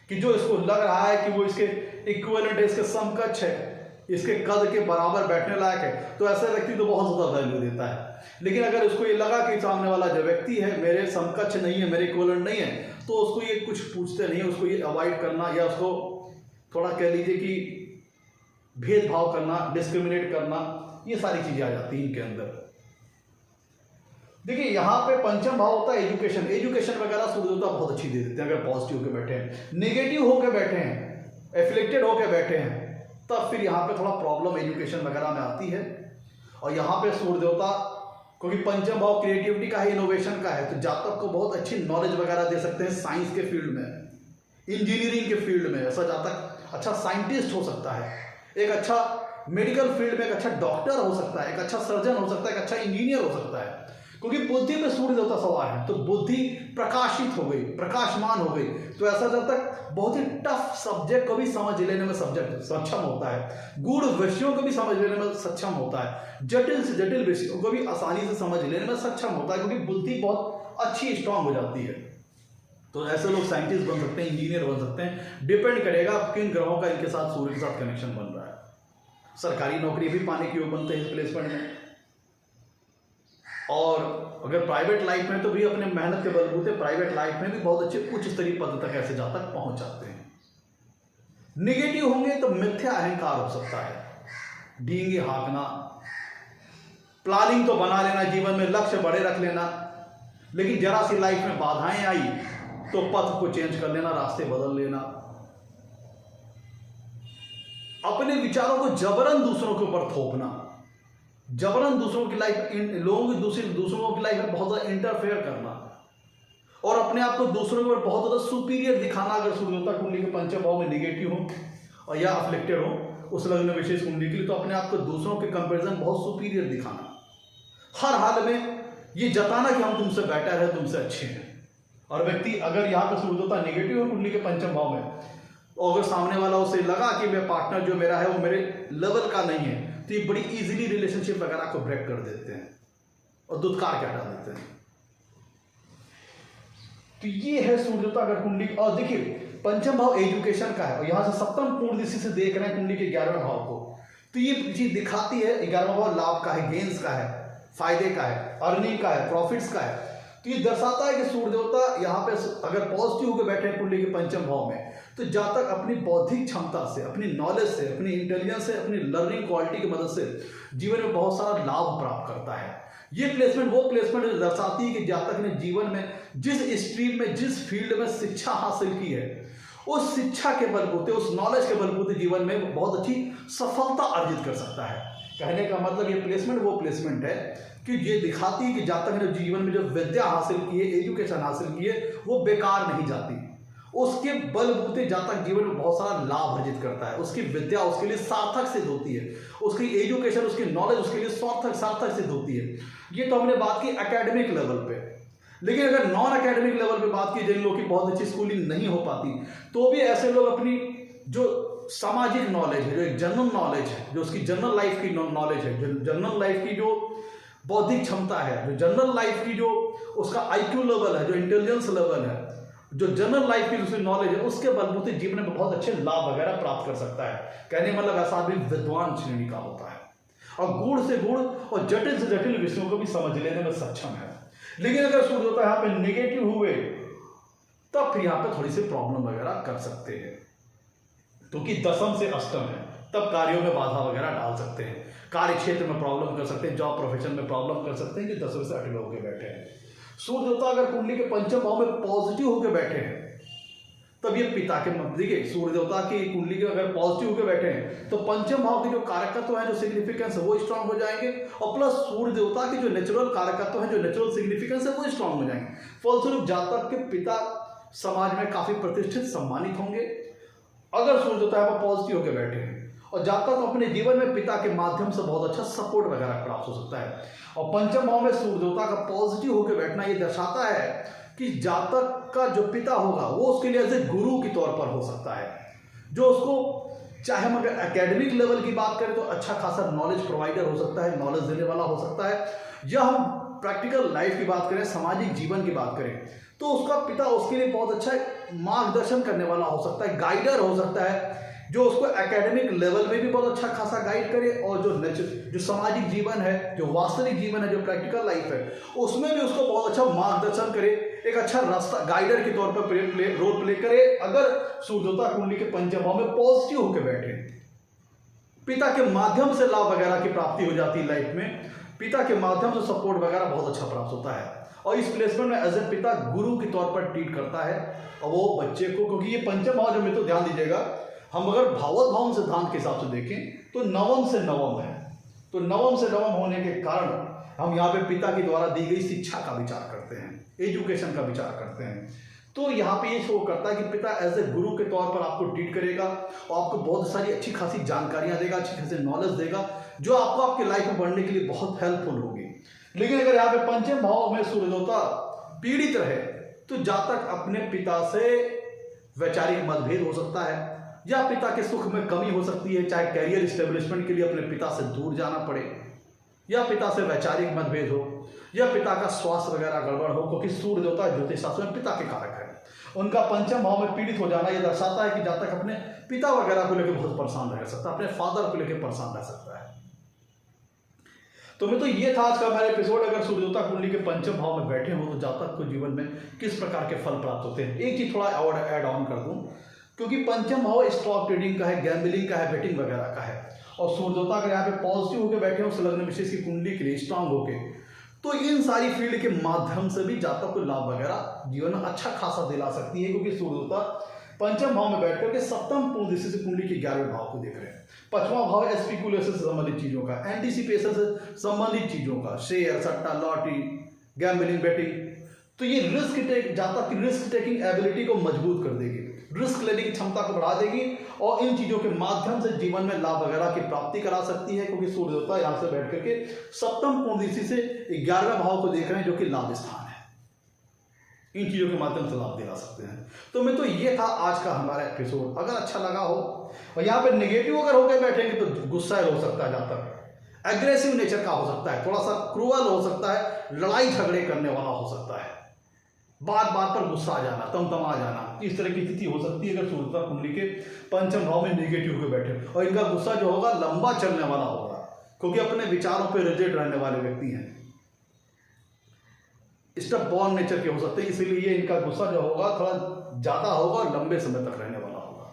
कि जो इसको लग रहा है कि वो इसके इक्विवेलेंट है, इसके समकक्ष है, इसके कद के बराबर बैठने लायक है, तो ऐसा व्यक्ति तो बहुत ज़्यादा वैल्यू देता है। लेकिन अगर उसको ये लगा कि सामने वाला जो व्यक्ति है मेरे समकक्ष नहीं है, मेरे इक्विवेलेंट नहीं है, तो उसको ये कुछ पूछते नहीं है, उसको ये अवॉइड करना, या उसको थोड़ा कह लीजिए कि भेदभाव करना, डिस्क्रिमिनेट करना, ये सारी चीज़ें आ जाती हैं इनके अंदर। देखिए यहाँ पे पंचम भाव होता है एजुकेशन, एजुकेशन वगैरह सूर्यदेवता बहुत अच्छी दे देते हैं अगर पॉजिटिव होकर बैठे हैं। नेगेटिव होकर बैठे हैं, एफिलिक्टेड होकर बैठे हैं, तब फिर यहाँ पे थोड़ा प्रॉब्लम एजुकेशन वगैरह में आती है। और यहाँ पे सूर्यदेवता क्योंकि पंचम भाव क्रिएटिविटी का है, इनोवेशन का है, तो जातक को बहुत अच्छी नॉलेज वगैरह दे सकते हैं साइंस के फील्ड में, इंजीनियरिंग के फील्ड में। ऐसा जातक अच्छा साइंटिस्ट हो सकता है, एक अच्छा मेडिकल फील्ड में एक अच्छा डॉक्टर हो सकता है, एक अच्छा सर्जन हो सकता है, एक अच्छा इंजीनियर हो सकता है, क्योंकि बुद्धि में सूर्य देवता सवार है, तो बुद्धि प्रकाशित हो गई, प्रकाशमान हो गई। तो ऐसा जब तक बहुत ही टफ सब्जेक्ट को भी समझ लेने में सक्षम होता है, गूढ़ विषयों को भी समझ लेने में सक्षम होता है, जटिल से जटिल विषयों को भी आसानी से समझ लेने में सक्षम होता है, क्योंकि बुद्धि बहुत अच्छी स्ट्रांग हो जाती है। तो ऐसे लोग साइंटिस्ट बन सकते हैं, इंजीनियर बन सकते हैं। डिपेंड करेगा किन ग्रहों का इनके साथ, सूर्य के साथ कनेक्शन बन रहा है। सरकारी नौकरी भी पाने की योग बनते हैं इस प्लेसमेंट में। और अगर प्राइवेट लाइफ में तो भी अपने मेहनत के बलबूते प्राइवेट लाइफ में भी बहुत अच्छे उच्च स्तरीय पद तक ऐसे जहां तक पहुंच जाते हैं। निगेटिव होंगे तो मिथ्या अहंकार हो सकता है, डींगे हाँकना, प्लानिंग तो बना लेना, जीवन में लक्ष्य बड़े रख लेना, लेकिन जरा सी लाइफ में बाधाएं आई तो पथ को चेंज कर लेना, रास्ते बदल लेना, अपने विचारों को जबरन दूसरों के ऊपर थोपना, जबरन दूसरों की लाइफ, लोगों की दूसरों की लाइफ में बहुत ज्यादा इंटरफेयर करना और अपने आप को दूसरों के ऊपर बहुत ज्यादा सुपीरियर दिखाना। अगर सूर्योदय कुंडली के पंचम भाव में निगेटिव हो और या अफ्लिक्टेड हो उस लग्न विशेष कुंडली के लिए, तो अपने आप को दूसरों के कंपैरिजन बहुत सुपीरियर दिखाना, हर हाल में ये जताना कि हम तुमसे बेटर है, तुमसे अच्छे हैं। और व्यक्ति अगर यहाँ पे सूर्योदय नेगेटिव है कुंडली के पंचम भाव में, और अगर सामने वाला उसे लगा कि मेरा पार्टनर जो मेरा है वो मेरे लेवल का नहीं है, तो ये बड़ी इजीली रिलेशनशिप वगैरह को ब्रेक कर देते हैं और दुत्कार के हटा देते हैं। तो ये है सूर्योदय अगर कुंडली। और देखिए पंचम भाव एजुकेशन का है और यहां से सप्तम पूर्ण दृष्टि से देख रहे हैं कुंडली के 11वें भाव को, तो ये चीज दिखाती है 11वां भाव लाभ का है, गेन्स का है, फायदे का है, अर्निंग का है, प्रॉफिट्स का है। तो ये दर्शाता है कि सूर्य देवता यहाँ पे अगर पॉजिटिव होकर बैठे हैं कुंडली के पंचम भाव में, तो जहाँ तक अपनी बौद्धिक क्षमता से, अपनी नॉलेज से, अपनी इंटेलिजेंस से, अपनी लर्निंग क्वालिटी की मदद से जीवन में बहुत सारा लाभ प्राप्त करता है। ये प्लेसमेंट वो प्लेसमेंट दर्शाती है कि जहाँ तक ने जीवन में जिस स्ट्रीम में, जिस फील्ड में शिक्षा हासिल की है, उस शिक्षा के बलबूते, उस नॉलेज के बलबूते जीवन में बहुत अच्छी सफलता अर्जित कर सकता है। कहने का मतलब ये प्लेसमेंट वो प्लेसमेंट है कि ये दिखाती है कि जब तक ने जीवन में जो विद्या हासिल की है, एजुकेशन हासिल की है, वो बेकार नहीं जाती। उसके बलबूते जहाँ तक जीवन में बहुत सारा लाभ अर्जित करता है, उसकी विद्या उसके लिए सार्थक सिद्ध होती है, उसकी एजुकेशन, उसकी नॉलेज उसके लिए सार्थक सिद्ध होती है। ये तो हमने बात की एकेडमिक लेवल पे। लेकिन अगर नॉन एकेडमिक लेवल पे बात की, जिन लोगों की बहुत अच्छी स्कूलिंग नहीं हो पाती, तो भी ऐसे लोग अपनी जो सामाजिक नॉलेज है, जो एक जनरल नॉलेज है, जो उसकी जनरल लाइफ की नॉलेज है, जो जनरल लाइफ की जो बौद्धिक क्षमता है, जो जनरल लाइफ की जो उसका आईक्यू लेवल है, जो इंटेलिजेंस लेवल है, जो जनरल लाइफ की उसकी नॉलेज है, उसके बलबूते जीवन में बहुत अच्छे लाभ वगैरह प्राप्त कर सकता है। कहने मतलब ऐसा आदमी विद्वान श्रेणी का होता है और गुण से गुण और जटिल से जटिल विषयों को भी समझ लेने में सक्षम है। लेकिन अगर सूर्योदय यहाँ पे नेगेटिव हुए तब फिर यहाँ पे थोड़ी सी प्रॉब्लम वगैरह कर सकते हैं, क्योंकि दशम से अष्टम है, तब कार्यों में बाधा वगैरह डाल सकते हैं, कार्य क्षेत्र में प्रॉब्लम कर सकते हैं, जॉब प्रोफेशन में प्रॉब्लम कर सकते हैं कि दसवें से 8वें होकर बैठे हैं। सूर्यदेवता अगर कुंडली के पंचम भाव में पॉजिटिव होकर बैठे हैं, तब ये पिता के मत, देखिए सूर्यदेवता की कुंडली के अगर पॉजिटिव होकर बैठे हैं तो पंचम भाव के जो कारकत्व है, जो सिग्निफिकेंस है, वो स्ट्रांग हो जाएंगे और प्लस सूर्यदेवता के जो नेचुरल कारकत्व है, जो नेचुरल सिग्निफिकेंस है, वो स्ट्रांग हो जाएंगे। फलस्वरूप जातक के पिता समाज में काफी प्रतिष्ठित, सम्मानित होंगे अगर सूर्यदेवता पर पॉजिटिव होकर बैठे हैं। और जातक अपने जीवन में पिता के माध्यम से बहुत अच्छा सपोर्ट वगैरह प्राप्त हो सकता है। और पंचम भाव में सूर्यदेवता का पॉजिटिव होकर बैठना ये दर्शाता है कि जातक का जो पिता होगा वो उसके लिए एज ए गुरु के तौर पर हो सकता है, जो उसको, चाहे हम अगर एकेडमिक लेवल की बात करें तो अच्छा खासा नॉलेज प्रोवाइडर हो सकता है, नॉलेज देने वाला हो सकता है, या हम प्रैक्टिकल लाइफ की बात करें, सामाजिक जीवन की बात करें, तो उसका पिता उसके लिए बहुत अच्छा मार्गदर्शन करने वाला हो सकता है, गाइडर हो सकता है, जो उसको एकेडमिक लेवल में भी बहुत अच्छा खासा गाइड करे और जो सामाजिक जीवन है, जो वास्तविक जीवन है, जो प्रैक्टिकल लाइफ है, उसमें भी उसको बहुत अच्छा मार्गदर्शन करे, एक अच्छा रास्ता गाइडर के तौर पर रोल प्ले करे। अगर सूर्यदेवता कुंडली के पंचम भाव में पॉजिटिव होकर बैठे, पिता के माध्यम से लाभ वगैरह की प्राप्ति हो जाती है लाइफ में, पिता के माध्यम से सपोर्ट वगैरह बहुत अच्छा प्राप्त होता है और इस प्लेसमेंट में एज ए पिता गुरु के तौर पर ट्रीट करता है और वो बच्चे को, क्योंकि ये पंचम भाव जो, में तो ध्यान दीजिएगा, हम अगर भावोद्भावन भावन सिद्धांत के हिसाब से देखें तो नवम से नवम है, तो नवम से नवम होने के कारण हम यहाँ पे पिता के द्वारा दी गई शिक्षा का विचार करते हैं, एजुकेशन का विचार करते हैं। तो यहाँ पे ये शो करता है कि पिता एज ए गुरु के तौर पर आपको ट्रीट करेगा और आपको बहुत सारी अच्छी खासी जानकारियां देगा, अच्छी खासी नॉलेज देगा, जो आपको आपके लाइफ में बढ़ने के लिए बहुत हेल्पफुल होगी। लेकिन अगर यहाँ पे पंचम भाव में सूर्यदेवता पीड़ित रहे तो जातक अपने पिता से वैचारिक मतभेद हो सकता है, या पिता के सुख में कमी हो सकती है, चाहे कैरियर स्टेब्लिशमेंट के लिए अपने पिता से दूर जाना पड़े, या पिता से वैचारिक मतभेद हो, या पिता का स्वास्थ्य वगैरह गड़बड़ हो, क्योंकि सूर्य देवता ज्योतिष शास्त्र में पिता के कारक है। उनका पंचम भाव में पीड़ित हो जाना ये दर्शाता है कि जातक अपने पिता वगैरह को लेकर बहुत परेशान रह सकता है, अपने फादर को लेकर परेशान रह सकता है। तो मैं तो ये था आज का हमारा एपिसोड। अगर सूर्यदेवता कुंडली के पंचम भाव में बैठे हो तो जातक को जीवन में किस प्रकार के फल प्राप्त होते हैं। एक चीज थोड़ा और ऐड ऑन कर दूं, क्योंकि पंचम भाव स्टॉक ट्रेडिंग का है, गैम्बलिंग का है, बेटिंग वगैरह का है, और सूर्यदेवता अगर यहाँ पे पॉजिटिव होकर बैठे हो संलग्न विशेष की कुंडली के लिए स्ट्रांग होके, तो इन सारी फील्ड के माध्यम से भी जातक को लाभ वगैरह जीवन में अच्छा खासा दिला सकती है, क्योंकि सूर्यदेवता पंचम भाव में बैठ करके सप्तम पूर्ण दृष्टि से कुंडली के 11वें भाव को देख रहे हैं। पांचवा भाव स्पेकुलेशन से संबंधित चीजों का, एंटीसिपेशन से संबंधित चीजों का, शेयर, सट्टा, लॉटरी, गैम्बलिंग, बेटिंग। तो ये जातक की रिस्क टेकिंग एबिलिटी को मजबूत कर देगी, रिस्क लेने की क्षमता को बढ़ा देगी, और इन चीजों के माध्यम से जीवन में लाभ वगैरह की प्राप्ति करा सकती है, क्योंकि सूर्यदेवता यहाँ से बैठ करके सप्तम पूर्ण दृष्टि से 11वें भाव को देख रहे हैं, जो कि लाभ स्थान है। इन चीजों के माध्यम से लाभ दिला सकते हैं। तो मैं तो ये था आज का हमारा एपिसोड। अगर अच्छा लगा हो, और यहाँ पे नेगेटिव अगर होकर बैठेंगे तो गुस्सा हो सकता है, जातक एग्रेसिव नेचर का हो सकता है, थोड़ा सा क्रूअल हो सकता है, लड़ाई झगड़े करने वाला हो सकता है, बात बात पर गुस्सा आ जाना, तमतमा जाना, इस तरह की स्थिति हो सकती है अगर सूर्यदेवता कुंडली के पंचम भाव में नेगेटिव होकर बैठे। और इनका गुस्सा जो होगा लंबा चलने वाला होगा, क्योंकि अपने विचारों पर रिजिड रहने वाले व्यक्ति हैं, स्टब बॉर्न नेचर के हो सकते हैं, इसीलिए इनका गुस्सा जो होगा थोड़ा ज्यादा होगा और लंबे समय तक रहने वाला होगा।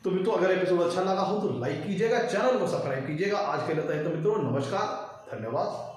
तो मित्रों, अगर एपिसोड अच्छा लगा हो तो लाइक कीजिएगा, चैनल को सब्सक्राइब कीजिएगा। आज के लिए तो मित्रों, नमस्कार, धन्यवाद।